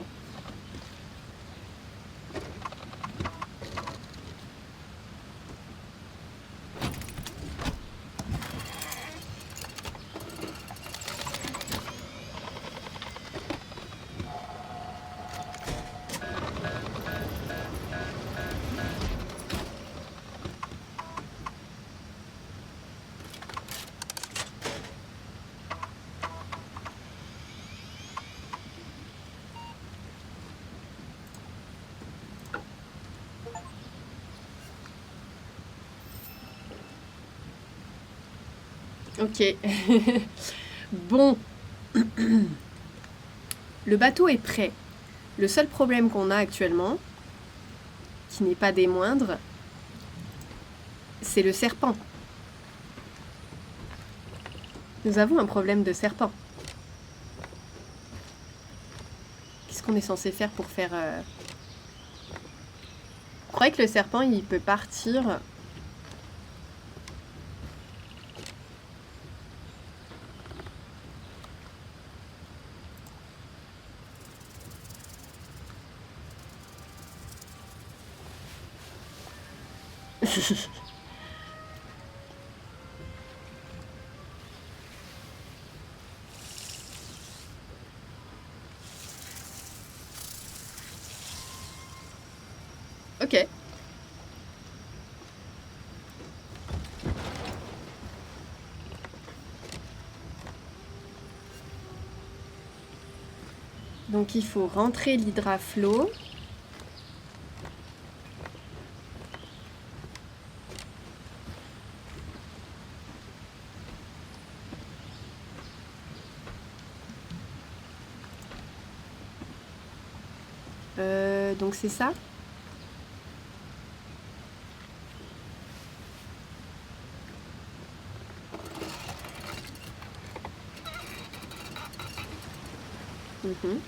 Ok. Bon. Le bateau est prêt. Le seul problème qu'on a actuellement, qui n'est pas des moindres, c'est le serpent. Nous avons un problème de serpent. Qu'est-ce qu'on est censé faire pour faire... Je croyais que le serpent, il peut partir... Ok. Donc il faut rentrer l'hydraflow. Donc c'est ça. Mhm.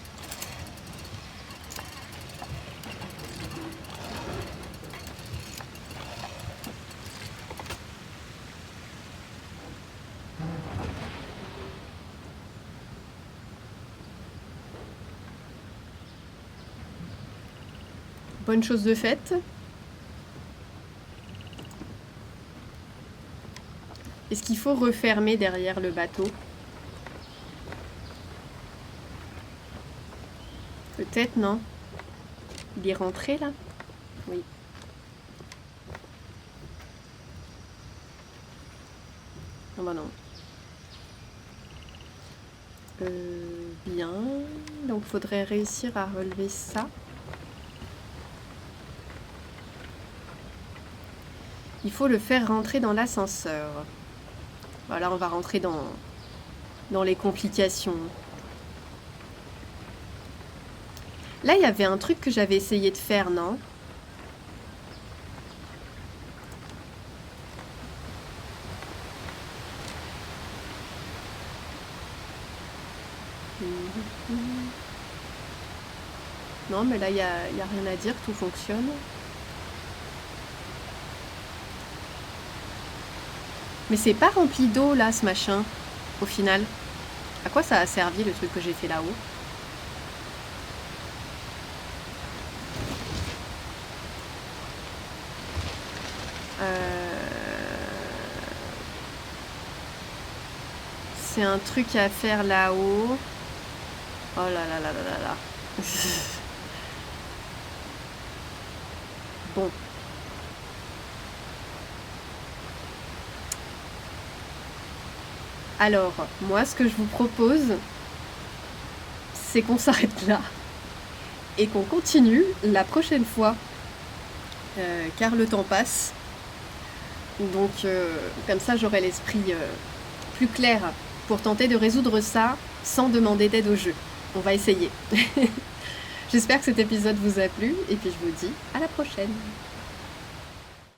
Bonne chose de faite. Est-ce qu'il faut refermer derrière le bateau? Peut-être, non? Il est rentré, là? Oui. Ah bah non. Bien. Donc, faudrait réussir à relever ça. Il faut le faire rentrer dans l'ascenseur. Voilà, on va rentrer dans les complications. Là, il y avait un truc que j'avais essayé de faire, non? Non, mais là, il y a rien à dire, tout fonctionne. Mais c'est pas rempli d'eau, là, ce machin, au final. À quoi ça a servi, le truc que j'ai fait là-haut? C'est un truc à faire là-haut. Oh là là là là là là. Bon. Alors, moi, ce que je vous propose, c'est qu'on s'arrête là et qu'on continue la prochaine fois, car le temps passe. Donc, comme ça, j'aurai l'esprit plus clair pour tenter de résoudre ça sans demander d'aide au jeu. On va essayer. J'espère que cet épisode vous a plu et puis je vous dis à la prochaine.